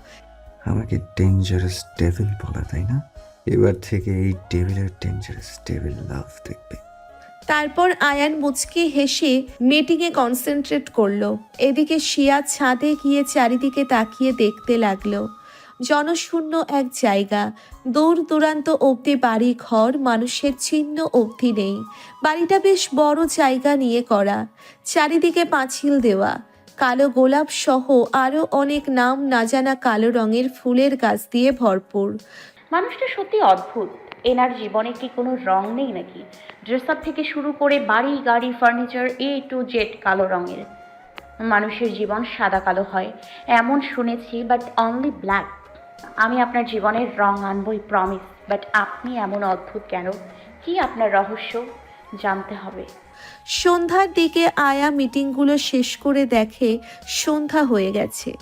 C: আমাকে ডেঞ্জারাস ডেভিল বলা, তাই না? এবার থেকে এই ডেভিলের ডেঞ্জারাস ডেভিল লাভ দেখবে।
B: তারপর আয়ান মুচকি হেসে মিটিংয়ে কনসেন্ট্রেট করলো। এদিকে শিয়া ছাদে গিয়ে চারিদিকে তাকিয়ে দেখতে লাগলো। জনশূন্য এক জায়গা। দূর দূরান্ত অবধি বাড়ি ঘর, মানুষের চিহ্ন অবধি নেই। বাড়িটা বেশ বড় জায়গা নিয়ে করা। চারিদিকে পাঁচিল দেওয়া। কালো গোলাপ সহ আরও অনেক নাম না জানা কালো রঙের ফুলের গাছ দিয়ে ভরপুর।
A: মানুষটা সত্যি অদ্ভুত। এনার জীবনে কি কোনো রং নেই নাকি? ড্রেস আপ থেকে শুরু করে বাড়ি গাড়ি ফার্নিচার টু জেড কালো রঙের। মানুষের জীবন সাদা কালো হয় এমন শুনেছি, বাট অনলি ব্ল্যাক। আমি আপনার জীবনের রং আনবই, প্রমিস। বাট আপনি এমন অদ্ভুত কেন? কি আপনার রহস্য? জানতে হবে।
B: সন্ধ্যার দিকে আয়া মিটিংগুলো শেষ করে দেখে সন্ধ্যা হয়ে গেছে।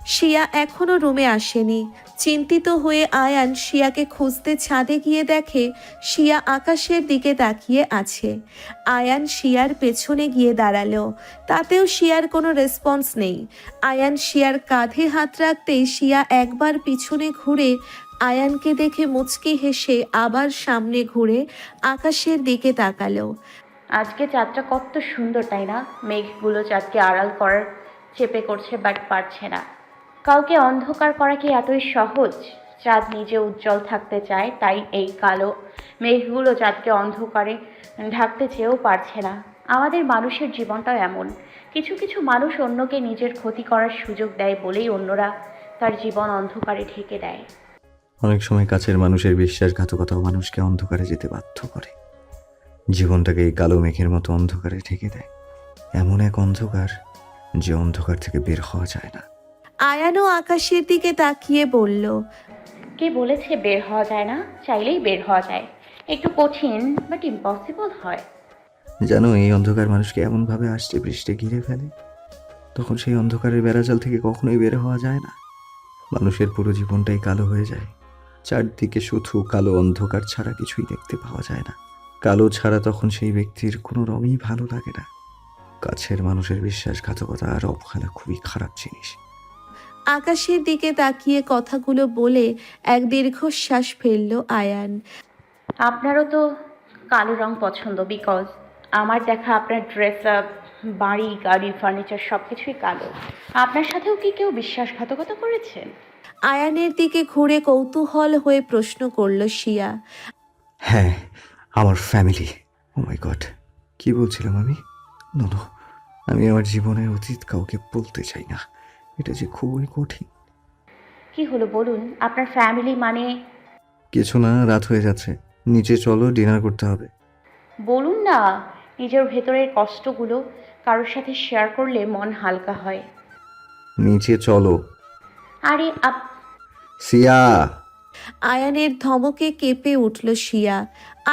B: শিয়া এখনো রুমে আসেনি। চিন্তিত হয়ে আয়ান শিয়াকে খুঁজতে ছাদে গিয়ে দেখে শিয়া আকাশের দিকে তাকিয়ে আছে। আয়ান শিয়ার পেছনে গিয়ে দাঁড়ালো। তাতেও শিয়ার কোনো রেসপন্স নেই। আয়ান শিয়ার কাঁধে হাত রাখতেই শিয়া একবার পিছনে ঘুরে আয়ানকে দেখে মুচকি হেসে আবার সামনে ঘুরে আকাশের দিকে তাকালো।
A: আজকে চাঁদটা কত সুন্দর, তাই না? মেঘগুলো চাঁদকে আড়াল করার চেপে করছে, বাট পারছে না। কাউকে অন্ধকার করা কি এতই সহজ? চাঁদ নিজে উজ্জ্বল থাকতে চায়, তাই এই কালো মেঘগুলো চাঁদকে অন্ধকারে ঢাকতে চেয়েও পারছে না। আমাদের মানুষের জীবনটাও এমন। কিছু কিছু মানুষ অন্যকে নিজের ক্ষতি করার সুযোগ দেয় বলেই অন্যরা তার জীবন অন্ধকারে ঢেকে দেয়।
C: অনেক সময় কাছের মানুষের বিশ্বাসঘাতকতাও মানুষকে অন্ধকারে যেতে বাধ্য করে। জীবনটাকে এই কালো মেঘের মতো অন্ধকারে ঢেকে দেয়। এমন এক অন্ধকার, যে অন্ধকার থেকে বের হওয়া যায় না।
B: আয়ানও আকাশের দিকে তাকিয়ে বলল।
A: কে বলেছে বের হওয়া যায় না? চাইলেই বের হওয়া যায়। একটু কঠিন, বাট ইম্পসিবল হয়।
C: জানো, এই অন্ধকার মানুষকে এমনভাবে আষ্টে পৃষ্ঠে ঘিরে ফেলে, তখন সেই অন্ধকারের বেড়াজাল থেকে কখনোই বের হওয়া যায় না। মানুষের পুরো জীবনটাই কালো হয়ে যায়। চারদিকে শুধু কালো অন্ধকার ছাড়া কিছুই দেখতে পাওয়া যায় না। কালো ছাড়া তখন সেই ব্যক্তির কোনো রঙই ভালো লাগে না। কাছের মানুষের বিশ্বাসঘাতকতা আর অবহেলা খুবই খারাপ জিনিস।
B: আকাশের দিকে তাকিয়ে কথাগুলো বলে এক দীর্ঘশ্বাস ফেলল আয়ান।
A: আপনারও তো কালো রং পছন্দ, বিকজ আমার দেখা আপনার ড্রেস আপ, বাড়ি গাড়ি ফার্নিচার সব কিছুই কালো। আপনার সাথেও কি কেউ বিশ্বাসঘাতকতা করেছে?
B: আয়ানের দিকে ঘুরে কৌতূহল হয়ে প্রশ্ন করল শিয়া।
C: হ্যাঁ, আমার ফ্যামিলি। ও মাই গড, কি বলছিলাম আমি? নো নো, আমি আমার জীবনের অতীত কাউকে বলতে চাই না। এটা যে খুবই কঠিন।
A: কি হলো বলুন, আপনার ফ্যামিলি মানে?
C: কিছু না, রাত হয়ে যাচ্ছে, নিচে চলো, ডিনার করতে হবে।
A: বলুন না, নিজের ভেতরের কষ্টগুলো কারোর সাথে শেয়ার করলে মন হালকা হয়।
C: নিচে চলো।
A: আরে
C: সিয়া!
B: আয়ানের ধমকে কেঁপে উঠল শিয়া।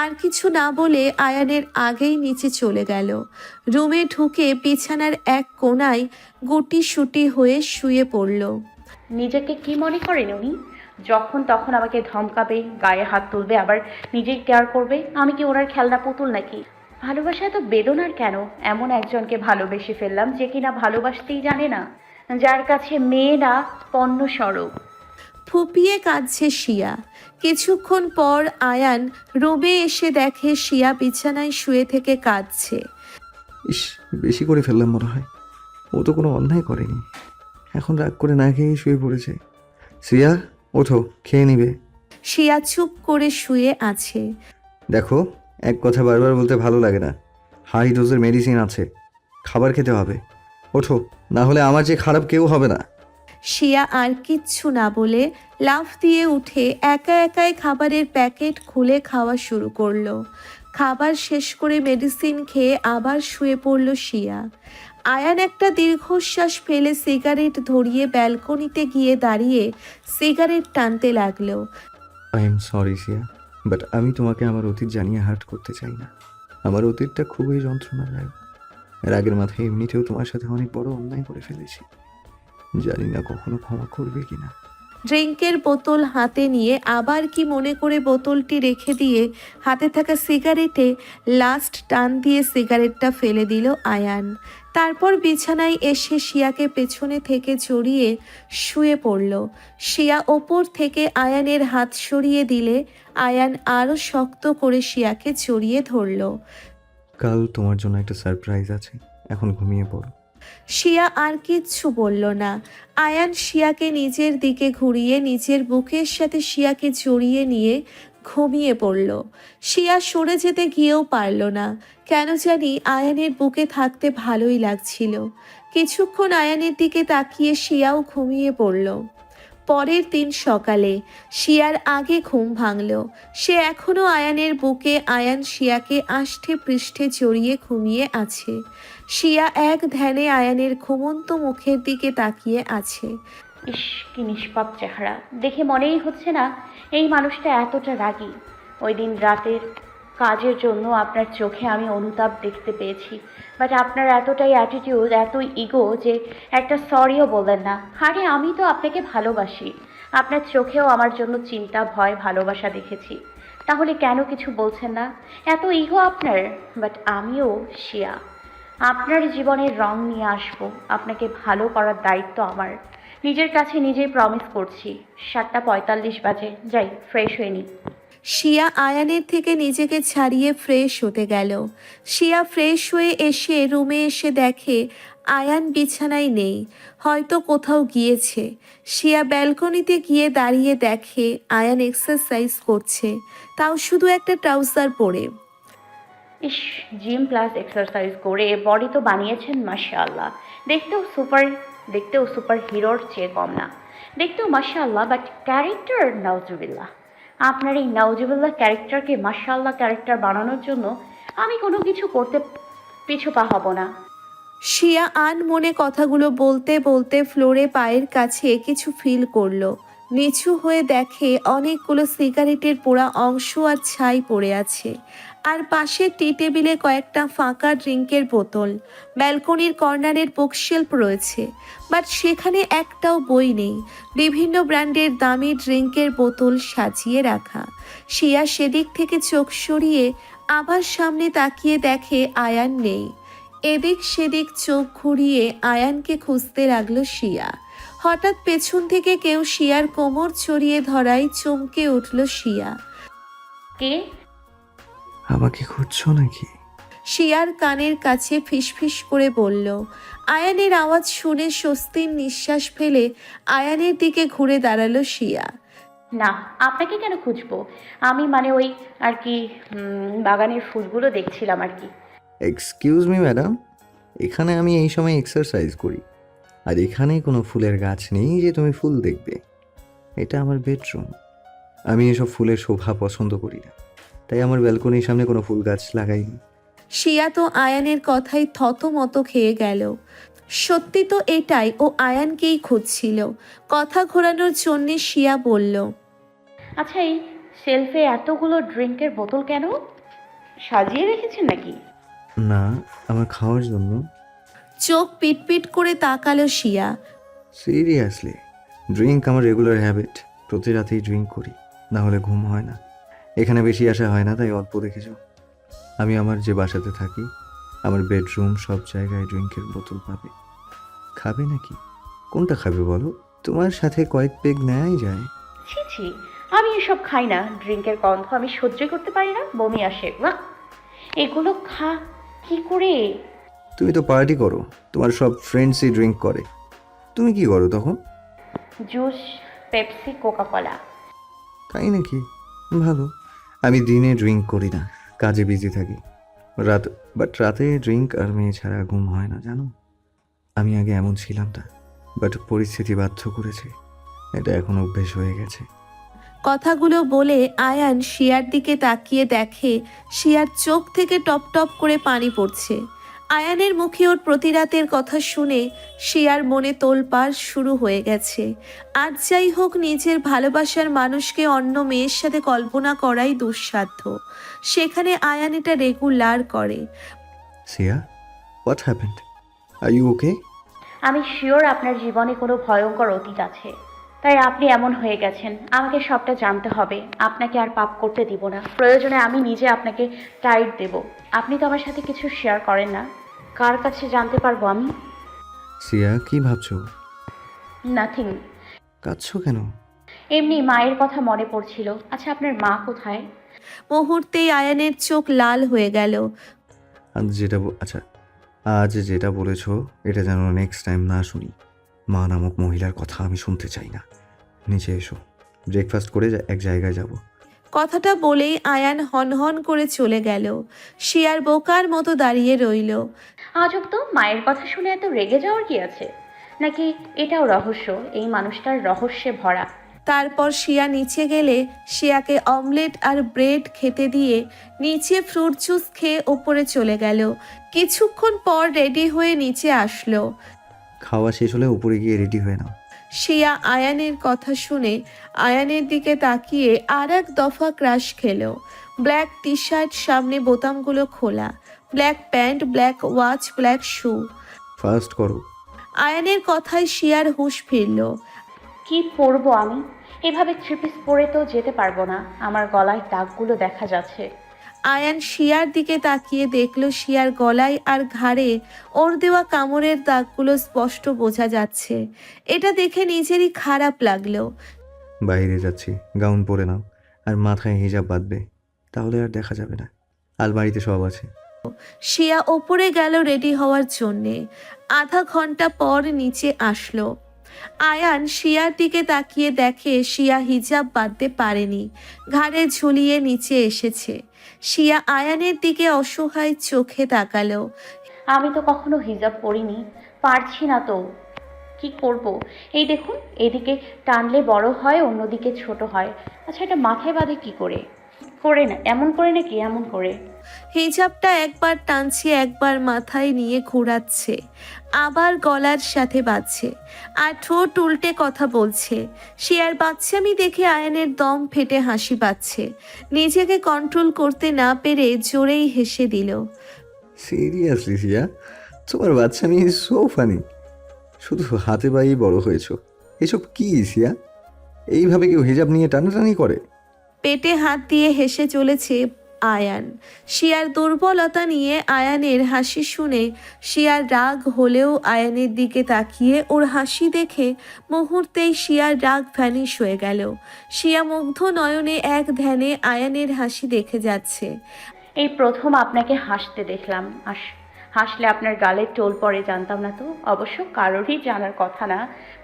B: আর কিছু না বলে আয়ানের আগেই নিচে চলে গেল। রুমে ঢুকে বিছানার এক কোণায় গুটিসুটি হয়ে শুয়ে পড়ল।
A: নিজেকে কি মনে করেন উনি? যখন তখন আমাকে ধমকাবে, গায়ে হাত তুলবে, আবার নিজেই কেয়ার করবে। আমি কি ওনার খেলনা পুতুল নাকি? ভালোবাসা এত বেদনার কেন? এমন একজনকে ভালোবেসে ফেললাম যে কিনা ভালোবাসতেই জানে না, যার কাছে মেয়ে না পণ্য স্বরূপ।
B: ফুপিয়ে কাঁদছে শিয়া। কিছুক্ষণ পর আয়ান রুমে এসে দেখে শিয়া বিছানায় শুয়ে থেকে কাঁদছে।
C: ইস, বেশি করে ফেললাম মনে হয়। ও তো কোনো অন্যায় করেনি, এখন রাগ করে না খেয়েই শুয়ে পড়েছে। সিয়া, ওঠো, খেয়ে নিবে।
B: শিয়া চুপ করে শুয়ে আছে।
C: দেখো, এক কথা বারবার বলতে ভালো লাগে না। হাই ডোজের মেডিসিন আছে, খাবার খেতে হবে। ওঠো, না হলে আমার যে খারাপ কেউ হবে না।
B: শিয়া আর কিচ্ছু না বলে লাফ দিয়ে উঠে একা একাই খাবারের প্যাকেট খুলে খাওয়া শুরু করলো। খাবার শেষ করে মেডিসিন খেয়ে আবার শুয়ে পড়ল শিয়া। আয়ান একটা দীর্ঘশ্বাস ফেলে সিগারেট ধরিয়ে ব্যালকনিতে গিয়ে দাঁড়িয়ে সিগারেট টানতে লাগলো।
C: I am sorry Siya, but আমি তোমাকে আমার অতীত জানিয়ে হার্ট করতে চাই না। আমার অতীতটা খুবই যন্ত্রণাদায়ক। এর আগের মাথায় এমনিতেও তোমার সাথে অনেক বড় অন্যায় করে ফেলেছি। জানি না কখনো ক্ষমা করবে কিনা।
B: ড্রিঙ্কের বোতল হাতে নিয়ে আবার কি মনে করে বোতলটি রেখে দিয়ে হাতে থাকা সিগারেটে লাস্ট টান দিয়ে সিগারেটটা ফেলে দিল আয়ান। তারপর বিছানায় এসে শিয়াকে পেছনে থেকে জড়িয়ে শুয়ে পড়ল। শিয়া ওপর থেকে আয়ানের হাত সরিয়ে দিলে আয়ান আরও শক্ত করে শিয়াকে জড়িয়ে ধরল।
C: কাল তোমার জন্য একটা সারপ্রাইজ আছে, এখন ঘুমিয়ে পড়ো।
B: শিয়া আর কিচ্ছু বলল না। আয়ান শিয়াকে নিজের দিকে ঘুরিয়ে নিজের বুকের সাথে শিয়াকে জড়িয়ে নিয়ে ঘুমিয়ে পড়ল। শিয়া সরে যেতে গিয়েও পারল না। কেন জানি আয়ানের বুকে থাকতে ভালোই লাগছিল। কিছুক্ষণ আয়ানের দিকে তাকিয়ে শিয়াও ঘুমিয়ে পড়ল। পরের দিন সকালে শিয়ার আগে ঘুম ভাঙল। সে এখনো আয়ানের বুকে, আয়ান শিয়াকে আষ্ঠে পৃষ্ঠে জড়িয়ে ঘুমিয়ে আছে। শিয়া এক ধ্যানে আয়ানের ঘুমন্ত মুখের দিকে তাকিয়ে আছে।
A: ইস, কি নিষ্পাপ চেহারা! দেখে মনেই হচ্ছে না এই মানুষটা এতটা রাগী। ওই দিন রাতের কাজের জন্য আপনার চোখে আমি অনুতাপ দেখতে পেয়েছি, বাট আপনার এতটাই অ্যাটিটিউড, এতই ইগো যে একটা সরিও বললেন না। আরে আমি তো আপনাকে ভালোবাসি, আপনার চোখেও আমার জন্য চিন্তা, ভয়, ভালোবাসা দেখেছি। তাহলে কেন কিছু বলছেন না? এত ইগো আপনার। বাট আমিও শিয়া, আপনার জীবনের রং নিয়ে আসবো। আপনাকে ভালো করার দায়িত্ব আমার। নিজের কাছে নিজেই প্রমিস করছি। 7:45 বাজে, যাই ফ্রেশ হয়ে নিই।
B: শিয়া আয়ানের থেকে নিজেকে ছাড়িয়ে ফ্রেশ হতে গেল। শিয়া ফ্রেশ হয়ে এসে রুমে এসে দেখে আয়ান বিছানায় নেই, হয়তো কোথাও গিয়েছে। শিয়া ব্যালকনিতে গিয়ে দাঁড়িয়ে দেখে আয়ান এক্সারসাইজ করছে, তাও শুধু একটা ট্রাউজার পরে।
A: ইস, জিম প্লাস এক্সারসাইজ করে বডি তো বানিয়েছেন মাশাআল্লাহ। দেখতেও সুপার হিরোর চেয়ে কম না। দেখতেও মাশাআল্লাহ, বাট ক্যারেক্টার নাউজুবিল্লাহ। আপনার এই নাউজুবিল্লাহ ক্যারেক্টারকে মাশাআল্লাহ ক্যারেক্টার বানানোর জন্য আমি কোনো কিছু করতে পিছু পা হব না।
B: শিয়া মনে কথাগুলো বলতে বলতে ফ্লোরে পায়ের কাছে কিছু ফিল করলো। নিচু হয়ে দেখে অনেকগুলো সিগারেটের পোড়া অংশ আর ছাই পড়ে আছে। আর পাশে টি টেবিলে কয়েকটা ফাঁকা ড্রিঙ্কের বোতল। ব্যালকনির কর্নারের বুকশেলফ রয়েছে, বাট সেখানে একটাও বই নেই। বিভিন্ন ব্র্যান্ডের দামি ড্রিঙ্কের বোতল সাজিয়ে রাখা। শিয়া সেদিক থেকে চোখ সরিয়ে আবার সামনে তাকিয়ে দেখে আয়ান নেই। এদিক সেদিক চোখ ঘুরিয়ে আয়ানকে খুঁজতে লাগলো শিয়া। হঠাৎ পেছন থেকে কেউ শিয়ার কোমর ছড়িয়ে ধরায় চমকে উঠল শিয়া।
A: কে?
C: আমাকে খুঁজছো নাকি?
B: শিয়ার কানের কাছে ফিসফিস করে বলল। আয়ানের আওয়াজ শুনে স্বস্তির নিঃশ্বাস ফেলে আয়ানের দিকে ঘুরে দাঁড়ালো শিয়া।
A: না, আপনাকে কেন খুঁজবো? আমি মানে ওই আর কি বাগানের ফুলগুলো দেখছিলাম আর কি।
C: এক্সকিউজ মি ম্যাডাম, এখানে আমি এই সময় এক্সারসাইজ করি, আর এখানে কোনো ফুলের গাছ নেই যে তুমি ফুল দেখবে। এটা আমার বেডরুম। আমি এসব ফুলের শোভা পছন্দ করি না, তাই আমার ব্যালকনির সামনে কোনো ফুল গাছ লাগাইনি।
B: শিয়া তো আয়ানের কথাই থতমত খেয়ে গেল। সত্যি তো এটাই, ও আয়ানকেই খুঁজছিল। কথা ঘোরানোর জন্যে শিয়া বলল।
A: আচ্ছা, এই শেলফে এতগুলো ড্রিঙ্কের বোতল কেন? সাজিয়ে রেখেছেন নাকি?
C: না, আমার খাওয়ার জন্য।
B: চোখ পিটপিট করে তাকালো শিয়া।
C: সিরিয়াসলি, ড্রিঙ্ক আমার রেগুলার হ্যাবিট। প্রতি রাতেই ড্রিঙ্ক করি, না হলে ঘুম হয় না। এখানে বেশি আসা হয় না, তাই অল্প দেখেছো। আমি আমার যে বাসাতে থাকি, আমার বেডরুম, সব জায়গায় ড্রিঙ্কের বোতল পাবে। খাবে নাকি? কোনটা খাবে বলো? তোমার সাথে কয়েক পেগ নেওয়াই যায়।
A: ছি ছি, আমি এসব খাই না। ড্রিঙ্কের গন্ধ আমি সহ্য করতে পারি না, বমি আসে। বাহ, এগুলো কি করে?
C: তুমি তো পার্টি করো, তোমার সব ফ্রেন্ডসই ড্রিঙ্ক করে। তুমি কি করো তখন?
A: Juice, Pepsi, Coca Cola.
C: তাই নাকি? ভালো। আমি দিনে ড্রিঙ্ক করি না, কাজে বিজি থাকি। রাতে ড্রিঙ্ক আর মেয়ে ছাড়া ঘুম হয় না, জানো। আমি আগে এমন ছিলাম না, বাট পরিস্থিতি বাধ্য করেছে। এটা এখন অভ্যেস হয়ে গেছে।
B: কথাগুলো বলে আয়ান শিয়ার দিকে তাকিয়ে দেখে শিয়ার চোখ থেকে টপ টপ করে পানি পড়ছে। আয়ানের মুখে ওর প্রতিরাতের কথা শুনে শিয়ার মনে তোলপাড় শুরু হয়ে গেছে। আর যাই হোক, নিজের ভালোবাসার মানুষকে অন্য মেয়ের সাথে কল্পনা করাই দুঃসাধ্য। সেখানে আয়ান এটা রেগুলার করে।
C: Siya, what happened? Are you okay?
A: আমি শিওর আপনার জীবনে কোনো ভয়ঙ্কর অতীত আছে, তাই আপনি এমন হয়ে গেছেন। আমাকে সবটা জানতে হবে। আপনাকে আর পাপ করতে দিব না। প্রয়োজনে আমি নিজে আপনাকে টাইট দেব। আপনি তো আমার সাথে কিছু শেয়ার করেন না। কার কাছে জানতে পারবো আমি?
C: সিয়া, কি ভাবছো?
A: নাথিং।
C: কাঁদছো কেন?
A: এমনি মায়ের কথা মনে পড়ছিল। আচ্ছা, আপনার মা কোথায়?
B: মুহূর্তেই আয়ানের চোখ লাল হয়ে গেল।
C: আজ যেটা বলেছো, এটা যেন নেক্সট টাইম না শুনি। মা নামক মহিলার কথা আমি শুনতে চাই না। নিচে এসো, ব্রেকফাস্ট করে এক জায়গায় যাব।
B: কথাটা বলেই আয়ান হনহন করে চলে গেল। শিয়ার বোকার মতো দাঁড়িয়ে রইল।
A: আজব তো, মায়ের কথা শুনে এত রেগে যাওয়ার কি আছে? নাকি এটাও রহস্য? এই মানুষটার রহস্যে ভরা।
B: তারপর শিয়া নিচে গেলে শিয়াকে অমলেট আর ব্রেড খেতে দিয়ে নিচে ফ্রুট জুস খেয়ে ওপরে চলে গেল। কিছুক্ষণ পর রেডি হয়ে নিচে আসলো।
C: খাওয়া শেষ হলে উপরে গিয়ে রেডি হয়ে নাও।
B: শিয়া আয়ানের কথা শুনে আয়ানের দিকে তাকিয়ে আর এক দফা ক্রাশ খেলো। ব্ল্যাক টি শার্ট, সামনে বোতামগুলো খোলা, black pant, black watch, black শু।
C: ফার্স্ট করো।
B: আয়ানের কথায় শিয়ার হুঁশ ফিরল।
A: কি পরবো আমি? এভাবে থ্রি পিস পরে তো যেতে পারবো না। আমার গলায় দাগগুলো দেখা যাচ্ছে।
B: আয়ান শিয়ার দিকে তাকিয়ে দেখল শিয়ার গলায় আর ঘাড়ে ওর দেওয়া কামড়ের দাগগুলো স্পষ্ট বোঝা যাচ্ছে। এটা দেখে নিজেরই খারাপ লাগলো।
C: বাইরে যাচ্ছি, গাউন পরে নাও, আর মাথায় হিজাব বাঁধবে, তাহলে আর দেখা যাবে না। আলমারিতে সব আছে।
B: শিয়া ওপরে গেল রেডি হওয়ার জন্যে। আধা ঘন্টা পর নিচে আসলো। আয়ান শিয়ার দিকে তাকিয়ে দেখে শিয়া হিজাব বাঁধতে পারেনি, ঘাড়ে ঝুলিয়ে নিচে এসেছে। শিয়া আয়ানের দিকে অসহায় চোখে তাকালো।
A: আমি তো কখনো হিজাব পরিনি, পারছি না তো। কি করব? এই দেখুন, এদিকে টানলে বড় হয়, অন্যদিকে ছোট হয়। আচ্ছা, এটা মাথায় বাঁধে কি করে? করে না এমন করে নাকি? এমন করে
B: হিজাবটা একবার টানছে, একবার মাথায় নিয়ে ঘোরাচ্ছে, আবার গলার সাথে বাঁধছে, আর ঠোঁট উল্টে কথা বলছে। শিয়ার বাচ্চামি দেখে আয়ানের দম ফেটে হাসি পাচ্ছে। নিজেকে কন্ট্রোল করতে না পেরে জোরেই হেসে দিল।
C: সিরিয়াসলি সিয়া, তোমার বাচ্চা মেয়ে সো ফানি। শুধু হাতে পায়েই বড় হয়েছো। এসব কি সিয়া? এইভাবে কেউ হিজাব নিয়ে টানাটানি করে?
B: পেটে হাত দিয়ে হেসে চলেছে আয়ান। শিয়ার দুর্বলতা নিয়ে আয়ানের হাসি শুনে শিয়ার রাগ হলেও আয়ানের দিকে তাকিয়ে ওর হাসি দেখে মুহূর্তেই শিয়ার রাগ ভ্যানিশ হয়ে গেল। শিয়া মুগ্ধ নয়নে এক ধ্যানে আয়ানের হাসি দেখে যাচ্ছে।
A: এই প্রথম আপনাকে হাসতে দেখলাম। হাসলে আপনার গালে টোল পড়ে জানতাম না তো। অবশ্য কারোরই জানার কথা না,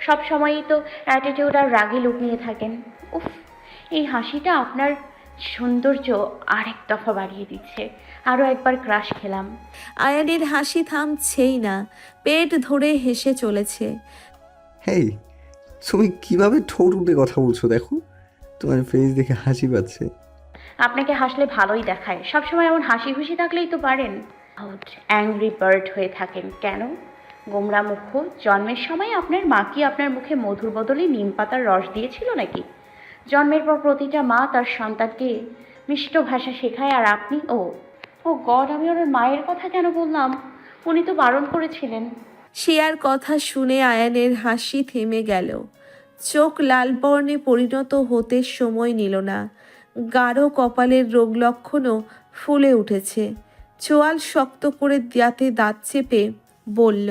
A: সব সময়ই তো অ্যাটিটিউড আর রাগে লুকিয়ে থাকেন। উফ, এই হাসিটা আপনার সৌন্দর্য আরেক দফা বাড়িয়ে দিচ্ছে। আরও একবার ক্রাশ খেলাম।
B: আয়ানের হাসি থামছেই না, পেট ধরে হেসে চলেছে।
C: হেই, তুমি কিভাবে ঠোঁট উঠে কথা বলছো দেখো, তোমার ফেস দেখে হাসি পাচ্ছে।
A: আপনাকে হাসলে ভালোই দেখায়। সবসময় এমন হাসি খুশি থাকলেই তো পারেন। আউট অ্যাংরি বার্ড হয়ে থাকেন কেন? গোমরা মুখ। জন্মের সময় আপনার মা কি আপনার মুখে মধুর বদলে নিম পাতার রস দিয়েছিল নাকি? জন্মের পর প্রতিটা মা তার সন্তানকে মিষ্ট ভাষা শেখায়, আর আপনি ও ও গড, আমি ওর মায়ের কথা কেন বললাম? উনি তো বারণ করেছিলেন।
B: শিয়ার কথা শুনে আয়ানের হাসি থেমে গেল। চোখ লাল বর্ণে পরিণত হতে সময় নিল না। গাঢ় কপালের রোগ লক্ষণও ফুলে উঠেছে। চোয়াল শক্ত করে দাঁতে দাঁত চেপে বলল,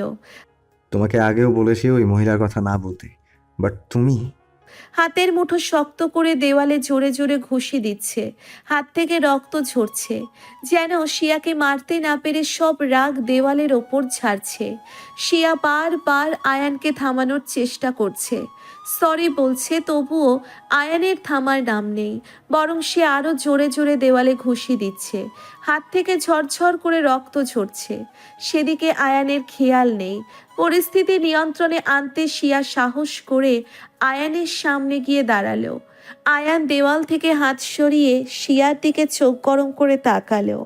C: তোমাকে আগেও বলেছি ওই মহিলার কথা না বলতে, বাট তুমি।
B: হাতের মুঠো শক্ত করে দেওয়ালে জোরে জোরে ঘুষি দিচ্ছে। হাত থেকে রক্ত ঝরছে, যেন শিয়াকে মারতে না পেরে সব রাগ দেওয়ালের ওপর ঝাড়ছে। শিয়া বারবার আয়ানকে থামানোর চেষ্টা করছে, সরি বলছে, তবুও আয়ানের থামার নাম নেই। বরং সে আরও জোরে জোরে দেওয়ালে ঘুষি দিচ্ছে। হাত থেকে ঝরঝর করে রক্ত ঝরছে। সেদিকে আয়ানের খেয়াল নেই। পরিস্থিতি নিয়ন্ত্রণে আনতে শিয়া সাহস করে আয়ানের সামনে গিয়ে দাঁড়ালো। আয়ান দেওয়াল থেকে হাত সরিয়ে শিয়ার দিকে চোখ গরম করে তাকালো।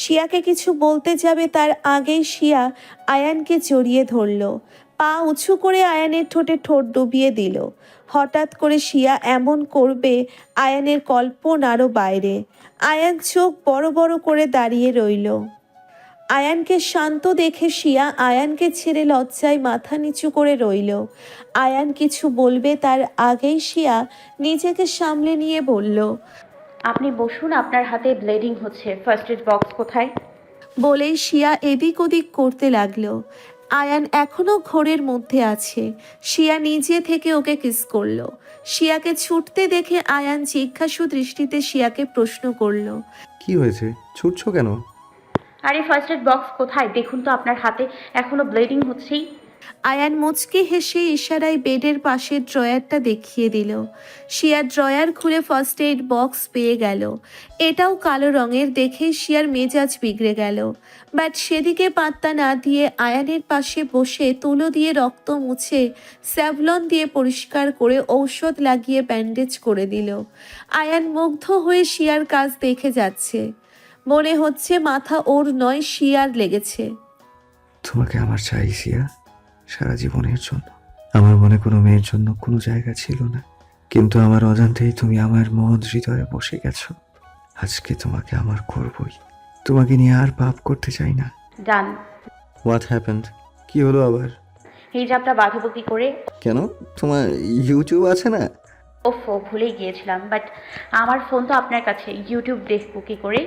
B: শিয়াকে কিছু বলতে যাবে তার আগেই শিয়া আয়ানকে জড়িয়ে ধরল। পা উঁচু করে আয়ানের ঠোঁটে ঠোঁট ডুবিয়ে দিল। হঠাৎ করে শিয়া এমন করবে আয়ানের কল্পনারও বাইরে। আয়ান চোখ বড় বড় করে দাঁড়িয়ে রইল। আয়ানকে শান্ত দেখে শিয়া আয়ানকে ছেড়ে লজ্জায় মাথা নিচু করে রইল। আয়ান কিছু বলবে তার আগেই শিয়া নিজেকে সামলে নিয়ে বলল,
A: আপনি বসুন, আপনার হাতে ব্লিডিং হচ্ছে। ফার্স্ট এড বক্স কোথায়?
B: বলেই শিয়া এদিক ওদিক করতে লাগলো। আয়ান এখনো ঘোরের মধ্যে আছে। শিয়া নিজে থেকে ওকে কিস করলো। শিয়াকে ছুটতে দেখে আয়ান জিজ্ঞাসু দৃষ্টিতে শিয়াকে প্রশ্ন করলো,
C: কি হয়েছে, ছুটছো কেন?
A: আরে ফার্স্ট এড বক্স কোথায়? দেখুন তো, আপনার হাতে এখনো ব্লিডিং হচ্ছেই।
B: আয়ান মুচকি হেসে ইশারায় বেডের পাশের ড্রয়ারটা দেখিয়ে দিল। শিয়ার ড্রয়ার খুলে ফার্স্ট এইড বক্স পেয়ে গেল। এটাও কালো রঙের দেখে শিয়ার মেজাজ বিগড়ে গেল। বাট সেদিকে পাত্তা না দিয়ে আয়ানের পাশে বসে তুলো দিয়ে রক্ত মুছে স্যাভলন দিয়ে পরিষ্কার করে ঔষধ লাগিয়ে ব্যান্ডেজ করে দিল। আয়ান মুগ্ধ হয়ে শিয়ার কাজ দেখে যাচ্ছে। মনে হচ্ছে মাথা ওর নয়, শিয়ার লেগেছে।
C: তোমাকে আমার চাই সিয়া, সারা জীবনের জন্য। আমার মনে কোনো মেয়ের জন্য কোনো জায়গা ছিল না, কিন্তু আমার অজান্তেই তুমি আমার মন হৃদয়ে বসে গেছো। আজকে তোমাকে আমার করবই। তোমাকে নিয়ে আর পাপ করতে চাই না।
A: ডান।
C: What happened? কি হলো আবার?
A: হিজাবটা বাঁধবো কি করে?
C: কেন, তোমার ইউটিউব আছে না?
A: ওফো, ভুলেই গিয়েছিলাম। বাট আমার ফোন তো আপনার কাছে, ইউটিউব দেখবো কি করে?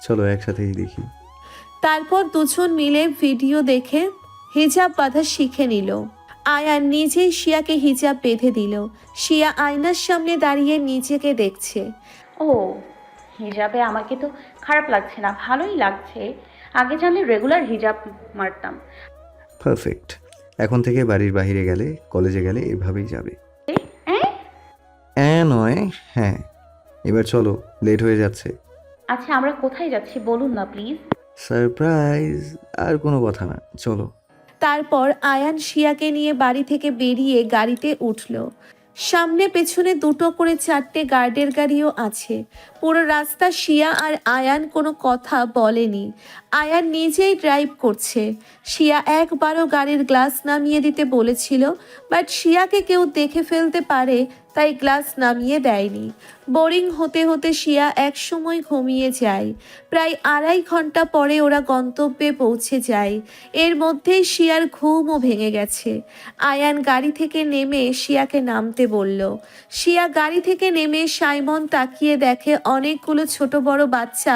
C: চলো একসাথেই দেখি।
B: তারপর দুজন মিলে ভিডিও দেখে হিজাব বাঁধা শিখে নিল। আয়ান নিজেই শিয়াকে হিজাব বেঁধে দিল। শিয়া আয়নার সামনে দাঁড়িয়ে নিজেকে দেখছে।
A: ও, হিজাবে আমাকে তো খারাপ লাগছে না, ভালোই লাগছে। আগে জানলে রেগুলার হিজাব মারতাম।
C: পারফেক্ট। এখন থেকে বাড়ির বাইরে গেলে, কলেজে গেলে এভাবেই যাবে। নয়, হ্যাঁ। এবার চলো, লেট হয়ে যাচ্ছে।
A: আচ্ছা, আমরা কোথায় যাচ্ছি বলুন না প্লিজ।
C: সারপ্রাইজ। আর কোনো কথা না, চলো।
B: তারপর আয়ান শিয়াকে নিয়ে বাড়ি থেকে বেরিয়ে গাড়িতে উঠল। সামনে পেছনে দুটো করে চারটে গার্ডের গাড়িও আছে। পুরো রাস্তা শিয়া আর আয়ান কোনো কথা বলেনি। আয়ান নিজেই ড্রাইভ করছে। শিয়া একবারও গাড়ির গ্লাস নামিয়ে দিতে বলেছিল, বাট শিয়াকে কেউ দেখে ফেলতে পারে তাই গ্লাস নামিয়ে দেয়নি। বোরিং হতে হতে শিয়া একসময় ঘুমিয়ে যায়। প্রায় 2.5 ঘন্টা পরে ওরা গন্তব্যে পৌঁছে যায়। এর মধ্যেই শিয়ার ঘুমও ভেঙে গেছে। আয়ান গাড়ি থেকে নেমে শিয়াকে নামতে বলল। শিয়া গাড়ি থেকে নেমে সাইমন তাকিয়ে দেখে অনেকগুলো ছোট বড় বাচ্চা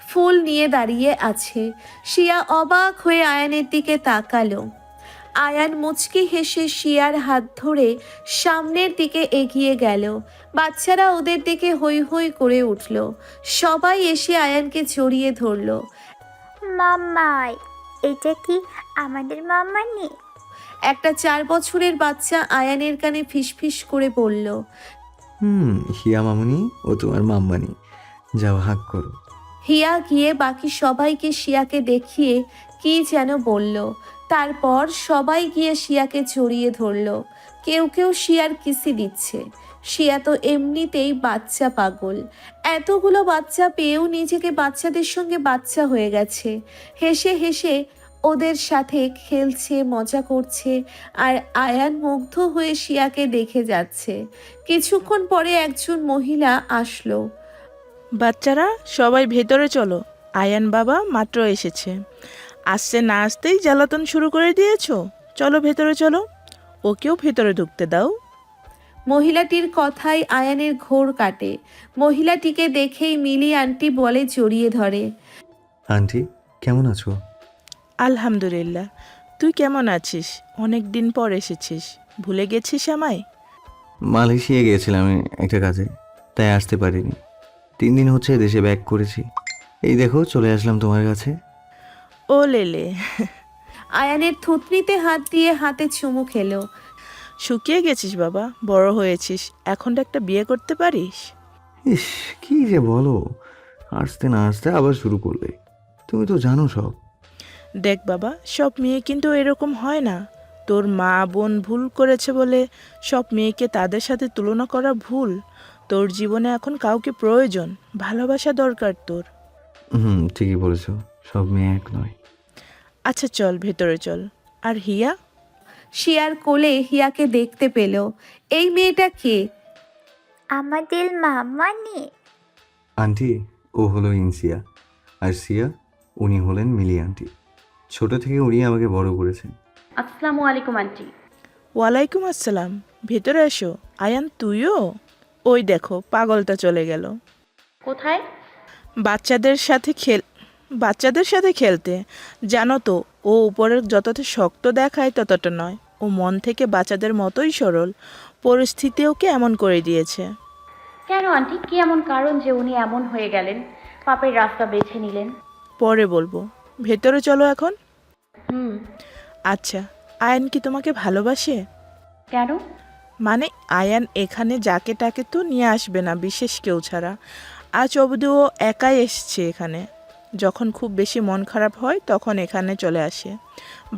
B: ফুল নিয়ে দাঁড়িয়ে আছে। শিয়া অবাক হয়ে আয়ানের দিকে তাকালো। আয়ান মুচকি হেসে শিয়ার হাত ধরে সামনের দিকে এগিয়ে গেল। বাচ্চারা ওদের দিকে হৈ হৈ করে উঠল। সবাই এসে আয়ানকে জড়িয়ে ধরল।
J: মাম্মাই, এটা কি আমাদের মাম্মানি?
B: একটা 4 বছরের বাচ্চা আয়ানের কানে ফিসফিস করে বলল।
C: হিয়া মামুনি ও তোমার মাম্মানি, যাও হাক করো।
B: হিয়া গিয়ে বাকি সবাইকে শিয়াকে দেখিয়ে কি যেন বলল। তারপর সবাই গিয়ে শিয়াকে জড়িয়ে ধরল। কেউ কেউ শিয়ার কিসি দিচ্ছে। শিয়া তো এমনিতেই বাচ্চা পাগল, এতগুলো বাচ্চা পেয়েও নিজেকে বাচ্চাদের সঙ্গে বাচ্চা হয়ে গেছে। হেসে হেসে ওদের সাথে খেলছে, মজা করছে, আর আয়ান মুগ্ধ হয়ে শিয়াকে দেখে যাচ্ছে। কিছুক্ষণ পরে একজন মহিলা আসলো।
K: বাচ্চারা সবাই ভেতরে চলো, আয়ান বাবা মাত্র এসেছে। আসছে না আসতেই জ্বালাতন শুরু করে দিয়েছো। চলো ভেতরে চলো, ওকেও ভেতরে ঢুকতে দাও।
B: মহিলাটির কথায় আয়ানের ঘোর কাটে। মহিলাটিকে দেখেই মিলি আন্টি বলে জড়িয়ে ধরে।
C: আন্টি কেমন আছো?
K: আলহামদুলিল্লাহ, তুই কেমন আছিস? অনেক দিন পর এসেছিস, ভুলে গেছিস আমায়?
C: মালয়েশিয়া গিয়েছিলাম একটা কাজে, তাই আসতে পারিনি। 3 দিন হচ্ছে দেশে ব্যাক করেছি। এই দেখো চলে আসলাম তোমার কাছে।
K: ও লেলে,
B: আয়ানের থুতনিতে হাত দিয়ে হাতে চুমু খেলো।
K: শুকিয়ে গেছিস বাবা, বড় হয়েছিস, এখন তো একটা বিয়ে করতে পারিস।
C: ইস, কি যে বলো, আসতে না আসতে আবার শুরু করলে। তুমি তো জানো সব।
K: দেখ বাবা, সব মেয়ে কিন্তু এরকম হয় না। তোর মা বোন ভুল করেছে বলে সব মেয়েকে তাদের সাথে তুলনা করা ভুল। তোর জীবনে এখন কাউকে প্রয়োজন, ভালোবাসা দরকার তোর।
C: ঠিকই বলেছো, সব মেয়ে এক নয়।
K: আচ্ছা চল ভেতরে চল। আর হিয়া?
B: শিয়ার কোলে হিয়াকে দেখতে পেল। এই মেয়েটা কে?
J: আমাদের মাম্মানি।
C: আন্টি, ও হলো ইনসিয়া, আর সিয়া উনি হলেন মিলি আন্টি। ছোট থেকে উনি আমাকে বড় করেছেন।
A: আসসালামু আলাইকুম আন্টি।
K: ওয়ালাইকুম আসসালাম, ভেতরে এসো। আয়ান তুইও? ওই দেখো পাগলটা চলে গেল
A: কোথায়?
K: বাচ্চাদের সাথে খেলতে। জানো তো, ও উপরের যতটা শক্ত দেখায় ততটা নয়। ও মন থেকে বাচ্চাদের মতোই সরল। পরিস্থিতি ওকে এমন করে দিয়েছে।
A: কেন আন্টি, কি এমন কারণ যে উনি এমন হয়ে গেলেন, পাপের রাস্তা বেছে নিলেন?
K: পরে বলবো, ভেতরে চলো এখন।
A: হুম।
K: আচ্ছা, আয়ান কি তোমাকে ভালোবাসে?
A: কেন?
K: মানে আয়ান এখানে যাকে তাকে তো নিয়ে আসবে না বিশেষ কেউ ছাড়া। আজ অবধি ও একাই এসছে এখানে। যখন খুব বেশি মন খারাপ হয় তখন এখানে চলে আসে,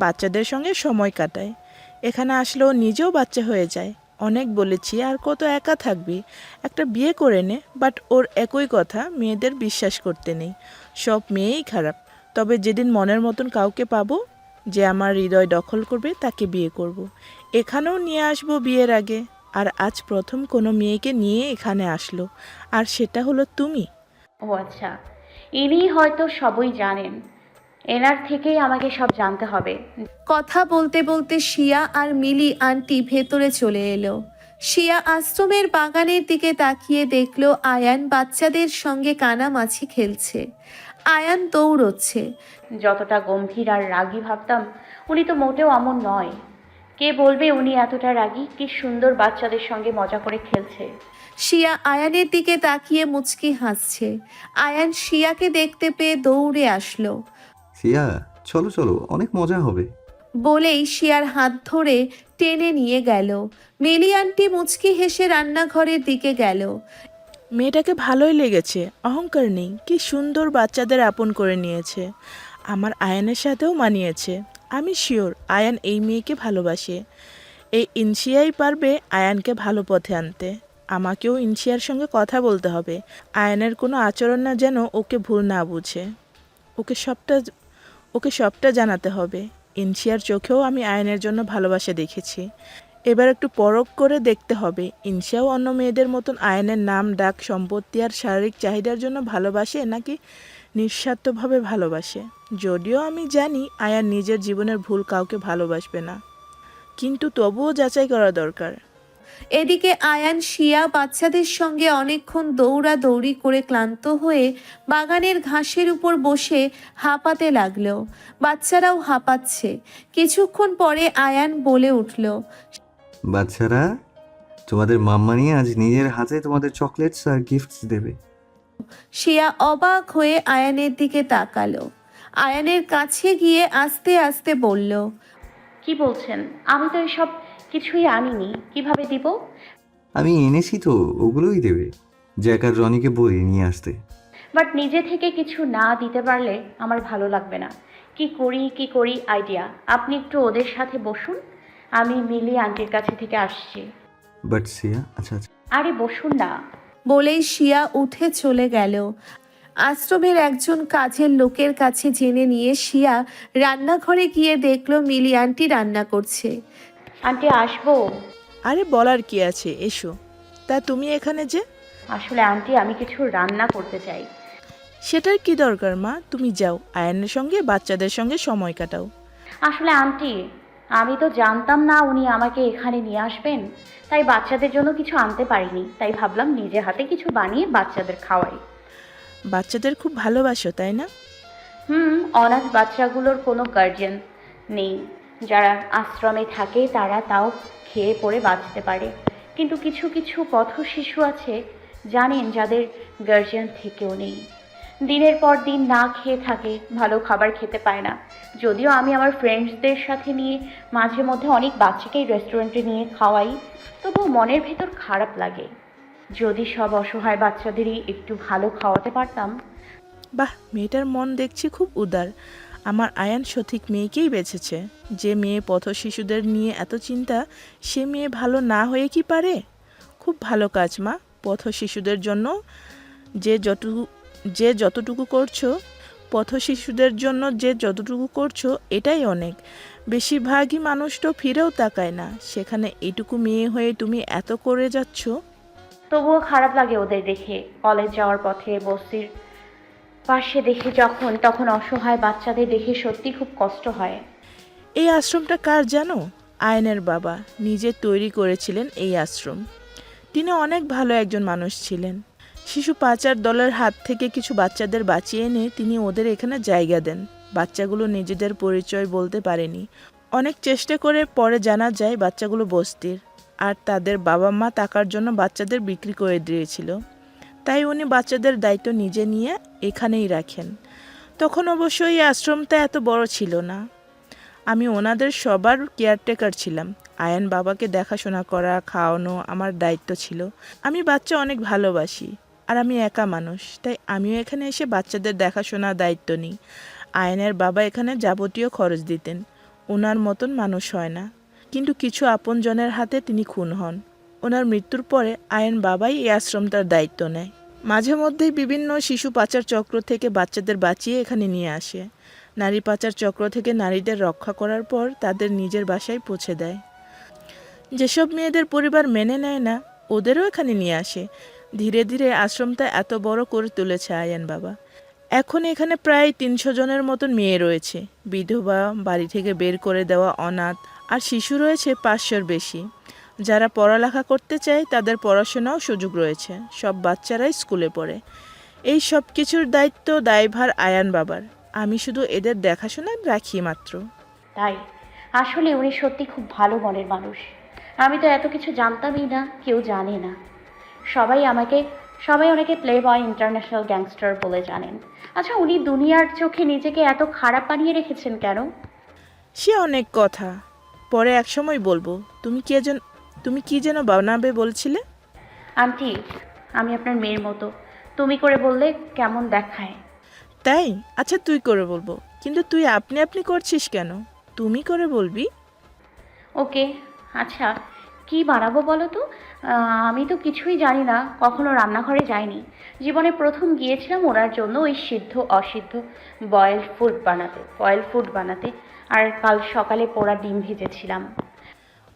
K: বাচ্চাদের সঙ্গে সময় কাটায়। এখানে আসলেও নিজেও বাচ্চা হয়ে যায়। অনেক বলেছি আর কত একা থাকবি, একটা বিয়ে করে নে। বাট ওর একই কথা, মেয়েদের বিশ্বাস করতে নেই, সব মেয়েই খারাপ। তবে যেদিন মনের মতন কাউকে পাবো, যে আমার হৃদয় দখল করবে, তাকে বিয়ে করব। এখানেও নিয়ে আসবো বিয়ের আগে। আর আজ প্রথম কোনো মেয়েকে নিয়ে এখানে আসলো, আর সেটা হলো তুমি।
A: ও আচ্ছা, ইনি হয়তো সবই জানেন, এনার থেকেই আমাকে সব জানতে হবে।
B: কথা বলতে বলতে শিয়া আর মিলি আন্টি ভেতরে চলে এলো। শিয়া আশ্রমের বাগানের দিকে তাকিয়ে দেখলো আয়ান বাচ্চাদের সঙ্গে কানামাছি খেলছে। আয়ান দৌড়চ্ছে।
A: যতটা গম্ভীর আর রাগী ভাবতাম, উনি তো মোটেও এমন নয়। কে বলবে উনি এতটা রাগী? কি সুন্দর বাচ্চাদের সঙ্গে মজা করে খেলছে।
B: শিয়া আয়ানের দিকে তাকিয়ে মুচকি হাসছে। আয়ান শিয়াকে দেখতে পেয়ে দৌড়ে আসলো।
C: সিয়া, চলো চলো, অনেক মজা হবে।
B: বলেই শিয়ার হাত ধরে টেনে নিয়ে গেল। মিলি আন্টি মুচকি হেসে রান্নাঘরের দিকে গেল।
K: মেয়েটাকে ভালোই লেগেছে, অহংকার নেই, কি সুন্দর বাচ্চাদের আপন করে নিয়েছে। আমার আয়ানের সাথেও মানিয়েছে। আমি শিওর আয়ান এই মেয়েকে ভালোবাসে। এই ইনশিয়াই পারবে আয়ানকে ভালো পথে আনতে। আমাকেও ইনশিয়ার সঙ্গে কথা বলতে হবে। আয়ানের কোনো আচরণ না যেন ওকে ভুল না বুঝে। ওকে সবটা জানাতে হবে। ইনশিয়ার চোখেও আমি আয়ানের জন্য ভালোবাসা দেখেছি। এবার একটু পরখ করে দেখতে হবে, ইনশিয়াও অন্য মেয়েদের মতন আয়ানের নাম, ডাক, সম্পত্তি আর শারীরিক চাহিদার জন্য ভালোবাসে, নাকি নিঃস্বার্থভাবে ভালোবাসে। যদিও আমি জানি আয়ান নিজের জীবনের ভুল কাউকে ভালোবাসবে না, কিন্তু তবুও যাচাই করা দরকার।
B: এদিকে আয়ান শিয়া বাচ্চাদের সঙ্গে অনেকক্ষণ দৌড়াদৌড়ি করে ক্লান্ত হয়ে বাগানের ঘাসের উপর বসে হাঁপাতে লাগলো। বাচ্চারাও হাঁপাচ্ছে। কিছুক্ষণ পরে আয়ান বলে উঠল,
C: বাচ্চারা, তোমাদের মাম্মা নিয়ে আজ নিজের হাতে তোমাদের চকলেটস আর গিফটস দেবে।
B: শিয়া অবাক হয়ে আয়ানের দিকে তাকালো। আয়ানের কাছে গিয়ে আস্তে আস্তে বলল,
A: কি বলছেন? আমি তো এসব কিছুই আনিনি, কিভাবে দিব?
C: আমি এনেছি তো, ওগুলোই দেবে। জ্যাক আর রনিকে বলি নিয়ে আসতে।
A: বাট নিজে থেকে কিছু না দিতে পারলে আমার ভালো লাগবে না। কি করি আইডিয়া। আপনি একটু ওদের সাথে বসুন, আমি মিলি আন্টির কাছে থেকে আসছি।
C: বাট সিয়া, আচ্ছা আচ্ছা।
A: আরে বসুন না।
B: বলেই শিয়া উঠে চলে গেল। আশ্রমের একজন কাজের লোকের কাছে জেনে নিয়ে শিয়া রান্নাঘরে গিয়ে দেখলো মিলি আন্টি রান্না করছে।
A: আন্টি আসবো?
K: আরে বলার কি আছে, এসো। তা তুমি এখানে যে?
A: আসলে আন্টি আমি কিছু রান্না করতে চাই।
K: সেটার কি দরকার মা, তুমি যাও, আয়ানের সঙ্গে বাচ্চাদের সঙ্গে সময় কাটাও।
A: আসলে আন্টি আমি তো জানতাম না উনি আমাকে এখানে নিয়ে আসবেন, তাই বাচ্চাদের জন্য কিছু আনতে পারিনি। তাই ভাবলাম নিজে হাতে কিছু বানিয়ে বাচ্চাদের খাওয়াই।
K: বাচ্চাদের খুব ভালোবাসো তাই না?
A: অনাথ বাচ্চাগুলোর কোনো গার্জিয়ান নেই। যারা আশ্রমে থাকে তারা তাও খেয়ে পড়ে বাঁচতে পারে, কিন্তু কিছু কিছু পথ শিশু আছে জানেন, যাদের গার্জিয়ান থেকেও নেই। দিনের পর দিন না খেয়ে থাকে, ভালো খাবার খেতে পায় না। যদিও আমি আমার ফ্রেন্ডসদের সাথে নিয়ে মাঝে মধ্যে অনেক বাচ্চাকেই রেস্টুরেন্টে নিয়ে খাওয়াই, তবুও মনের ভেতর খারাপ লাগে। যদি সব অসহায় বাচ্চাদেরই একটু ভালো খাওয়াতে পারতাম।
K: বাহ, মেয়েটার মন দেখছি খুব উদার। আমার আয়ান সঠিক মেয়েকেই বেছেছে। যে মেয়ে পথ শিশুদের নিয়ে এত চিন্তা, সে মেয়ে ভালো না হয়ে কি পারে? খুব ভালো কাজ মা। পথ শিশুদের জন্য যে যতটুকু করছো, পথ শিশুদের জন্য যে যতটুকু করছো এটাই অনেক। বেশিরভাগই মানুষ তো ফিরেও তাকায় না, সেখানে এইটুকু মেয়ে হয়ে তুমি এত করে যাচ্ছ।
A: তবুও খারাপ লাগে ওদের দেখে। কলেজ যাওয়ার পথে বস্তির পাশে দেখে যখন, তখন অসহায় বাচ্চাদের দেখে সত্যি খুব কষ্ট হয়।
K: এই আশ্রমটা কার জানো? আয়নের বাবা নিজে তৈরি করেছিলেন এই আশ্রম। তিনি অনেক ভালো একজন মানুষ ছিলেন। শিশু পাচার দলের হাত থেকে কিছু বাচ্চাদের বাঁচিয়ে এনে তিনি ওদের এখানে জায়গা দেন। বাচ্চাগুলো নিজেদের পরিচয় বলতে পারেনি। অনেক চেষ্টা করে পরে জানা যায় বাচ্চাগুলো বস্তির, আর তাদের বাবা মা টাকার জন্য বাচ্চাদের বিক্রি করে দিয়েছিল। তাই উনি বাচ্চাদের দায়িত্ব নিজে নিয়ে এখানেই রাখেন। তখন অবশ্য এই আশ্রমটা এত বড় ছিল না। আমি ওনাদের সবার কেয়ারটেকার ছিলাম। আয়ান বাবাকে দেখাশোনা করা, খাওয়ানো আমার দায়িত্ব ছিল। আমি বাচ্চা অনেক ভালোবাসি, আর আমি একা মানুষ, তাই আমিও এখানে এসে বাচ্চাদের দেখাশোনার দায়িত্ব নিই। আয়ানের বাবা এখানে যাবতীয় খরচ দিতেন। ওনার মতন মানুষ হয় না, কিন্তু কিছু আপনজনের হাতে তিনি খুন হন। ওনার মৃত্যুর পরে আয়ান বাবাই এই আশ্রমটার দায়িত্ব নেয়। মাঝে মধ্যেই বিভিন্ন শিশু পাচার চক্র থেকে বাচ্চাদের বাঁচিয়ে এখানে নিয়ে আসে। নারী পাচার চক্র থেকে নারীদের রক্ষা করার পর তাদের নিজের বাসায় পৌঁছে দেয়। যেসব মেয়েদের পরিবার মেনে নেয় না, ওদেরও এখানে নিয়ে আসে। ধীরে ধীরে আশ্রমটা এত বড় করে তুলেছে আয়ান বাবা। এখন এখানে প্রায় 300 জনের মতন মেয়ে রয়েছে। বিধবা, বাড়ি থেকে বের করে দেওয়া অনাথ, আর শিশু রয়েছে 500-র বেশি। যারা পড়ালেখা করতে চায় তাদের পড়াশোনাও সুযোগ রয়েছে। সব বাচ্চারাই স্কুলে পড়ে। এই সব কিছুর দায়ভার আয়ান বাবার। আমি শুধু এদের দেখাশোনা রাখি মাত্র।
A: তাই আসলে উনি সত্যি খুব ভালো মনের মানুষ। আমি তো এত কিছু জানতামই না, কেউ জানে না। সবাই ওনাকে প্লে বয়, ইন্টারন্যাশনাল গ্যাংস্টার বলে জানেন। আচ্ছা, উনি দুনিয়ার চোখে নিজেকে এত খারাপ বানিয়ে রেখেছেন কেন?
K: সে অনেক কথা, পরে একসময় বলবো। তুমি কি যেন বানাবে বলছিলে?
A: আন্টি, আমি আপনার মেয়ের মতো, তুমি করে বললে কেমন দেখায়।
K: তাই? আচ্ছা তুই করে বলবো, কিন্তু তুই আপনি আপনি করছিস কেন? তুমি করে বলবি।
A: ওকে, আচ্ছা কি বানাবো বলো তো? আমি তো কিছুই জানি না, কখনো রান্নাঘরে যাইনি। জীবনে প্রথম গিয়েছিলাম ওনার জন্য ওই সিদ্ধ অসিদ্ধ বয়েল ফুড বানাতে, আর কাল সকালে পোড়া ডিম ভেজেছিলাম।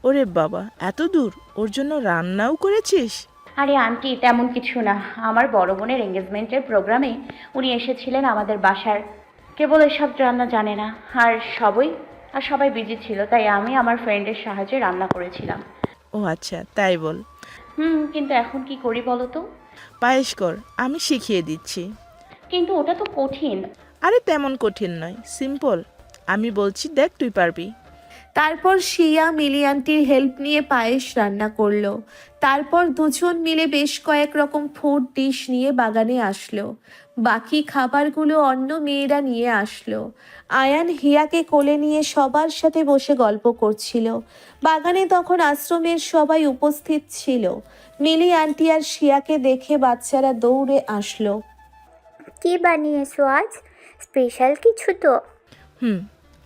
K: ওরে বাবা, এত দূর! ওর জন্য রান্নাও করেছিস?
A: আরে আন্টি, তেমন কিছু না। আমার বড় বোনের এঙ্গেজমেন্টের প্রোগ্রামে উনি এসেছিলেন আমাদের বাসার। কেবল এসব রান্না জানে না, আর সবাই বিজি ছিল, তাই আমি আমার ফ্রেন্ডের সাহায্যে রান্না করেছিলাম।
K: ও আচ্ছা, তাই বল।
A: কিন্তু এখন কি করি বলো তো?
K: পায়েস কর, আমি শিখিয়ে দিচ্ছি।
A: কিন্তু ওটা তো কঠিন।
K: আরে তেমন কঠিন নয়, সিম্পল। আমি বলছি, দেখ তুই পারবি।
B: তারপর শিয়া মিলি আন্টির হেল্প নিয়ে পায়েস রান্না করলো। তারপর দুজন মিলে বেশ কয়েক রকম ফুড ডিশ নিয়ে বাগানে আসলো। বাকি খাবারগুলো অন্য মেয়েরা নিয়ে আসলো। আয়ান হিয়াকে কোলে নিয়ে সবার সাথে বসে গল্প করছিল। বাগানে তখন আশ্রমের সবাই উপস্থিত ছিল। মিলি আন্টি আর শিয়াকে দেখে বাচ্চারা দৌড়ে আসলো।
J: কি বানিয়েছো আজ? স্পেশাল কিছু তো?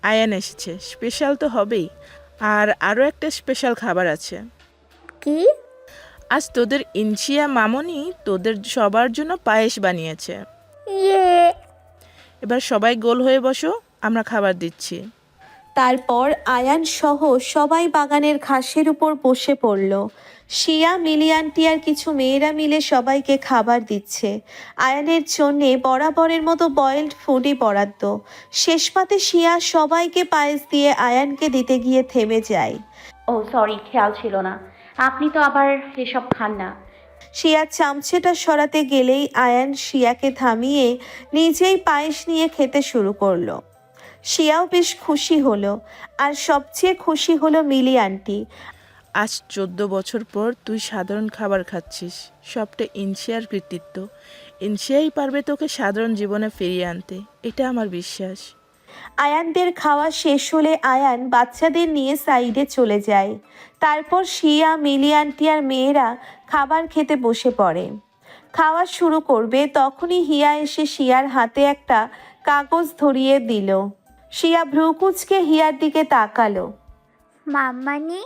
K: আয়ান এসেছে, স্পেশাল তো হবেই। আর আরও একটা স্পেশাল খাবার আছে।
J: কি?
K: আজ তোদের ইনশিয়া মামনি তোদের সবার জন্য পায়েস বানিয়েছে।
J: ইয়ে!
K: এবার সবাই গোল হয়ে বসো, আমরা খাবার দিচ্ছি।
B: তারপর আয়ান সহ সবাই বাগানের ঘাসের উপর বসে পড়ল। শিয়া, মিলি আন্টি আর কিছু মেয়েরা মিলে সবাইকে খাবার দিচ্ছে। আয়ানের জন্যে বরাবরের মতো বয়েলড ফুডই বরাদ্দ। শেষ পাতে শিয়া সবাইকে পায়েস দিয়ে আয়ানকে দিতে গিয়ে থেমে যায়।
A: ও সরি, খেয়াল ছিল না। আপনি তো আবার এসব খান না।
B: শিয়া চামচেটা সরাতে গেলেই আয়ান শিয়াকে থামিয়ে নিজেই পায়েস নিয়ে খেতে শুরু করলো। শিয়াও বেশ খুশি হলো। আর সবচেয়ে খুশি হলো মিলি আন্টি।
K: আজ 14 বছর পর তুই সাধারণ খাবার খাচ্ছিস, সবটা ইনশিয়ার কৃতিত্ব। ইনশিয়াই পারবে তোকে সাধারণ জীবনে ফিরিয়ে আনতে, এটা আমার বিশ্বাস।
B: আয়ানদের খাওয়া শেষ হলে আয়ান বাচ্চাদের নিয়ে সাইডে চলে যায়। তারপর শিয়া, মিলি আন্টি আর মেয়েরা খাবার খেতে বসে পড়ে। খাওয়া শুরু করবে তখনই হিয়া এসে শিয়ার হাতে একটা কাগজ ধরিয়ে দিল। শিয়া ভ্রুকুচকে হিয়ার দিকে তাকালো।
J: মাম্মানি,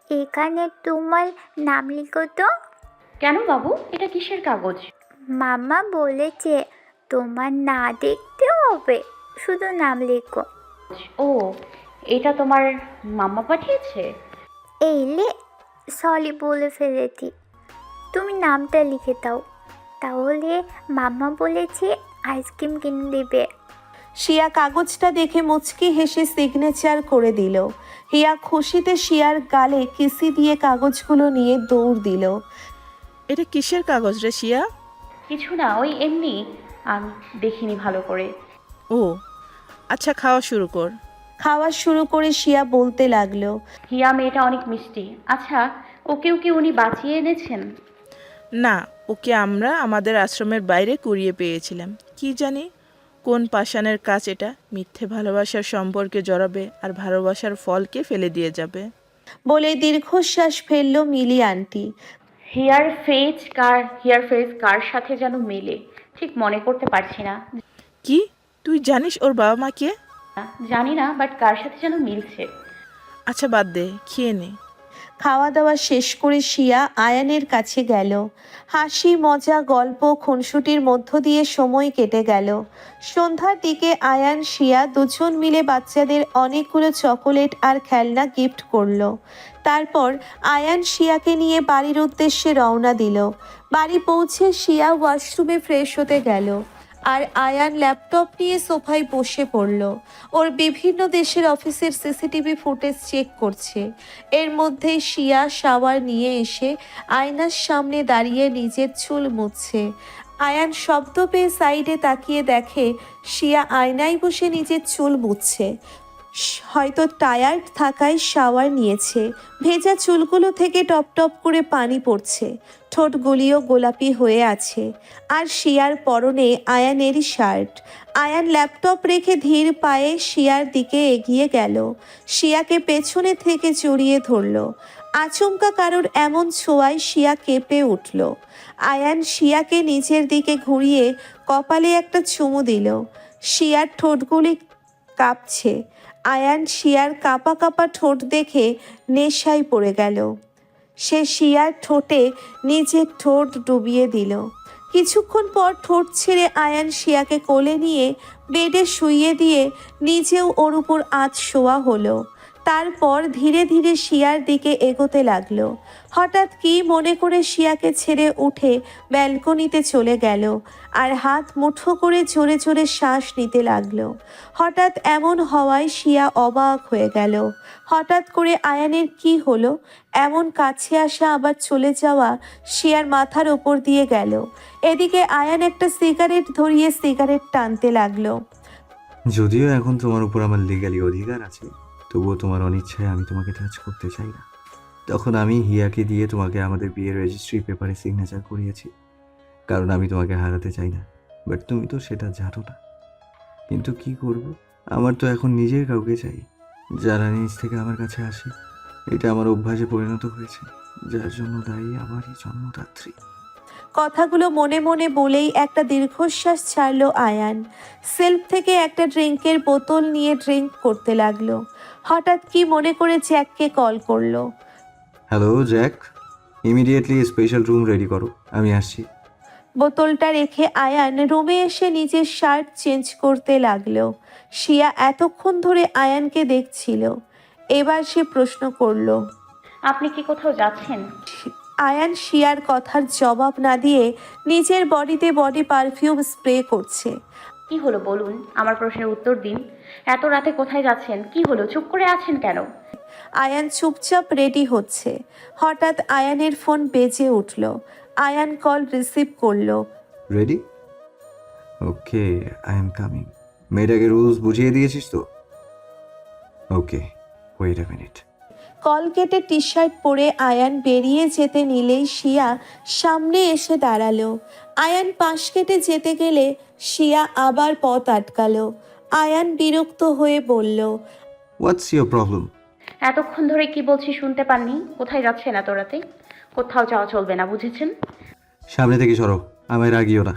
J: এখানে তোমার নাম লিখো তো।
A: কেন বাবু, এটা কিসের কাগজ?
J: মাম্মা বলেছে তোমার না দেখতে হবে, শুধু নাম লিখো।
A: ও, এটা তোমার মাম্মা পাঠিয়েছে?
J: এই লে, সরি বলে ফেলেছি। তুমি নামটা লিখে দাও, তাহলে মাম্মা বলেছে আইসক্রিম কিনে দেবে।
B: শিয়া কাগজটা দেখে মুচকি হেসে সিগনেচার করে দিল। হিয়া খুশিতে শিয়ার গালে কিসি দিয়ে কাগজগুলো নিয়ে দৌড় দিল।
K: এটা কিসের কাগজ রে শিয়া?
A: কিছু না, ওই এমনি, আমি দেখিনি ভালো করে।
K: ও আচ্ছা, খাওয়া শুরু কর।
B: খাওয়া শুরু করে শিয়া বলতে লাগলো।
A: হিয়া মেয়েটা অনেক মিষ্টি। আচ্ছা, ওকেও কি উনি বাঁচিয়ে এনেছেন?
K: না, ওকে আমরা আমাদের আশ্রমের বাইরে কুড়িয়ে পেয়েছিলাম। কি জানি কোন পাষাণের কাজ এটা, মিথ্যে ভালোবাসার সম্পর্কে জড়াবে আর ভালোবাসার ফলকে ফেলে দিয়ে যাবে।
B: বলে দীর্ঘশ্বাস ফেলল মিলি আন্টি।
A: হেয়ার ফেজ কার সাথে যেন মেলে, ঠিক মনে করতে পারছি না।
K: কি তুই জানিস ওর বাবা মা কে?
A: জানি না, বাট কার সাথে যেন মিলছে।
K: আচ্ছা বাদ দে, খেয়ে নে।
B: খাওয়া দাওয়া শেষ করে শিয়া আয়ানের কাছে গেল। হাসি, মজা, গল্প, খুনসুটির মধ্য দিয়ে সময় কেটে গেল। সন্ধ্যার দিকে আয়ান, শিয়া দুজন মিলে বাচ্চাদের অনেকগুলো চকোলেট আর খেলনা গিফট করলো। তারপর আয়ান শিয়াকে নিয়ে বাড়ির উদ্দেশ্যে রওনা দিল। বাড়ি পৌঁছে শিয়া ওয়াশরুমে ফ্রেশ হতে গেল। আর আয়ান ল্যাপটপ নিয়ে সোফায় বসে পড়ল। ওর বিভিন্ন দেশের অফিসের সিসিটিভি ফুটেজ চেক করছে। এর মধ্যেই শিয়া শাওয়ার নিয়ে এসে আয়নার সামনে দাঁড়িয়ে নিজের চুল মুছছে। আয়ান শব্দ পেয়ে সাইডে তাকিয়ে দেখে শিয়া আয়নায় বসে নিজের চুল মুছছে। হয়তো টায়ার্ড থাকায় শাওয়ার নিয়েছে। ভেজা চুলগুলো থেকে টপ টপ করে পানি পড়ছে। ঠোঁটগুলিও গোলাপি হয়ে আছে। আর শিয়ার পরনে আয়ানেরই শার্ট। আয়ান ল্যাপটপ রেখে ধীর পায়ে শিয়ার দিকে এগিয়ে গেল। শিয়াকে পেছনে থেকে জড়িয়ে ধরল। আচমকা কারোর এমন ছোঁয়ায় শিয়া কেঁপে উঠল। আয়ান শিয়াকে নিচের দিকে ঘুরিয়ে কপালে একটা চুমু দিল। শিয়ার ঠোঁটগুলি কাঁপছে। আয়ান শিয়ার কাঁপা কাঁপা ঠোঁট দেখে নেশায় পড়ে গেল। সে শিয়ার ঠোঁটে নিজের ঠোঁট ডুবিয়ে দিল। কিছুক্ষণ পর ঠোঁট ছেড়ে আয়ান শিয়াকে কোলে নিয়ে বেডে শুইয়ে দিয়ে নিজেও ওর উপর আধ শোয়া হলো। তারপর ধীরে ধীরে শিয়ার দিকে এগোতে লাগলো। হঠাৎ কি মনে করে শিয়াকে ছেড়ে উঠে ব্যালকনিতে চলে গেল আর হাত মুঠো করে জোরে জোরে শ্বাস নিতে লাগলো। হঠাৎ এমন হওয়ায় শিয়া অবাক হয়ে গেল। হঠাৎ করে আয়ানের কি হলো? এমন কাছে আসা আবার চলে যাওয়া শিয়ার মাথার ওপর দিয়ে গেল। এদিকে আয়ান একটা সিগারেট ধরিয়ে সিগারেট টানতে লাগলো।
C: যদিও এখন তোমার উপর আমার লিগালি অধিকার আছে, তবুও তোমার অনিচ্ছায় আমি তোমাকে টাচ করতে চাই না। তখন আমি হিয়াকে দিয়ে তোমাকে আমাদের বিয়ের রেজিস্ট্রি পেপারে সিগনেচার করিয়েছি, কারণ আমি তোমাকে হারাতে চাই না। বাট তুমি তো সেটা জানো না। কিন্তু কি করব, আমার তো এখন নিজের কাউকে চাই, যারা নিজ থেকে আমার কাছে আসে। এটা আমার অভ্যাসে পরিণত হয়েছে, যার জন্য দায়ী আমার এই জন্মদাত্রী।
B: কথাগুলো মনে মনে বলেই একটা দীর্ঘশ্বাস ছাড়লো আয়ান। সেলফ থেকে একটা ড্রিঙ্কের বোতল নিয়ে ড্রিঙ্ক করতে লাগলো। হঠাৎ কি মনে করে জ্যাককে কল করলো।
C: Hello Jack, immediately special room ready করো, আমি আসছি।
B: বোতলটা রেখে আয়ান রুমে এসে নিজের শার্ট চেঞ্জ করতে লাগলো। শিয়া এতক্ষণ ধরে আয়ানকে দেখছিল। এবার সে প্রশ্ন করলো।
A: আপনি কি কোথাও যাচ্ছেন?
B: আয়ান শিয়ার কথার জবাব না দিয়ে নিজের বডিতে বডি পারফিউম স্প্রে করছে।
A: কি হলো বলুন, আমার প্রশ্নের উত্তর দিন। এত রাতে কোথায় যাচ্ছেন? কি হলো, চুপ করে আছেন কেন?
B: আয়ান চুপচাপ রেডি হচ্ছে। হঠাৎ আয়ানের ফোন বেজে উঠল। আয়ান কল রিসিভ করলো।
C: Ready? Okay, I am coming. মেয়েটাকে রুলস বুঝিয়ে দিয়েছিস তো? ওকে, ওয়েট আ মিনিট।
B: কল কেটে টি শার্ট পরে আয়ান বেরিয়ে যেতে নিলেই শিয়া সামনে এসে দাঁড়ালো। আয়ান পাশ কেটে যেতে গেলে শিয়া আবার পথ আটকালো। আয়ান বিরক্ত হয়ে বলল,
C: হোয়াটস ইয়োর প্রবলেম?
A: এতক্ষণ ধরে কি বলছি শুনতে পাননি? কোথায় যাচ্ছেন এত রাতে? কোথাও যাওয়া চলবে না, বুঝেছেন?
C: সামনে থেকে সরো, আমায় রাগিও না।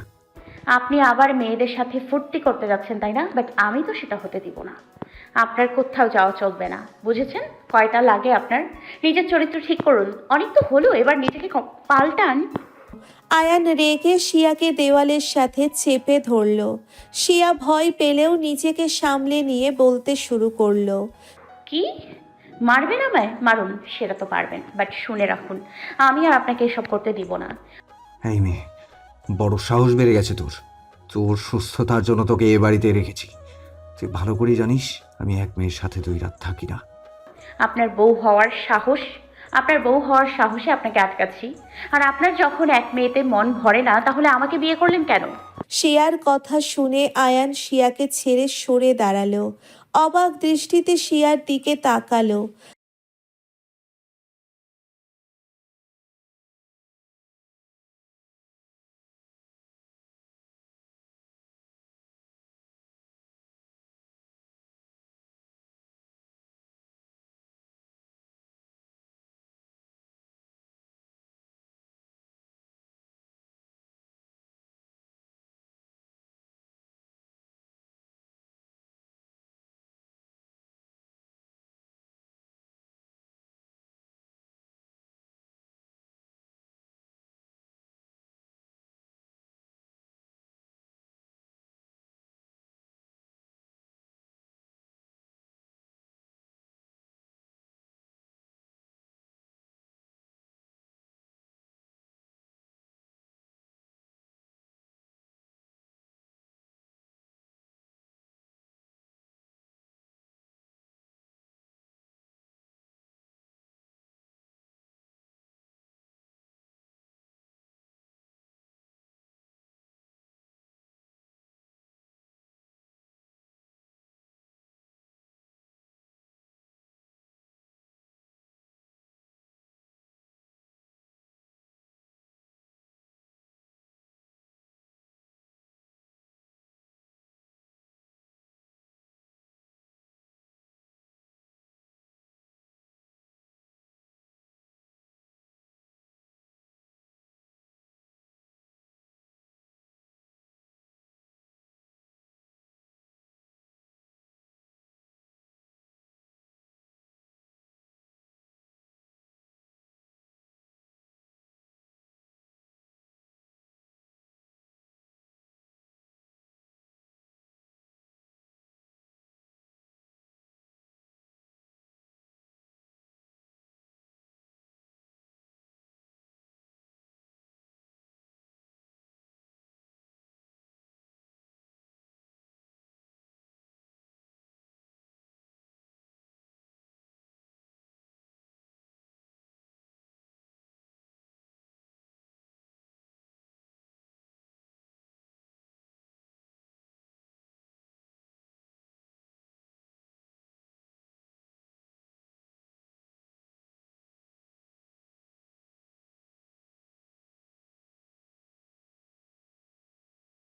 A: আপনি আবার মেয়েদের সাথে ফুর্তি করতে যাচ্ছেন, তাই না? বাট আমি তো সেটা হতে দিব না। আপনার কোথাও যাওয়া চলবে না, বুঝেছেন? কয়টা লাগে আপনার? নিজের চরিত্র ঠিক করুন। অনেক তো হলো, এবার নিজেকে পাল্টান।
B: আয়ান রেগে শিয়াকে দেওয়ালের সাথে চেপে ধরল। শিয়া ভয় পেলেও নিজেকে সামলে নিয়ে বলতে শুরু করলো।
A: কি মারবেন আমায়? মারুন, সেটা তো পারবেন, বাট শুনে রাখুন, আমি আর আপনাকে এসব করতে দিব না।
C: এই মেয়ে, বড় সাহস বেড়ে গেছে তোর। তোর সুস্থতার জন্য তোকে এ বাড়িতে রেখেছি। তুই ভালো করেই জানিস আমি এক মেয়ের সাথে 2 রাত থাকি না।
A: আপনার বউ হওয়ার সাহসে আপনাকে আটকাচ্ছি। আর আপনার যখন এক মেয়েতে মন ভরে না, তাহলে আমাকে বিয়ে করলেন কেন?
B: শিয়ার কথা শুনে আয়ান শিয়াকে ছেড়ে সরে দাঁড়ালো। অবাক দৃষ্টিতে শিয়ার দিকে তাকালো।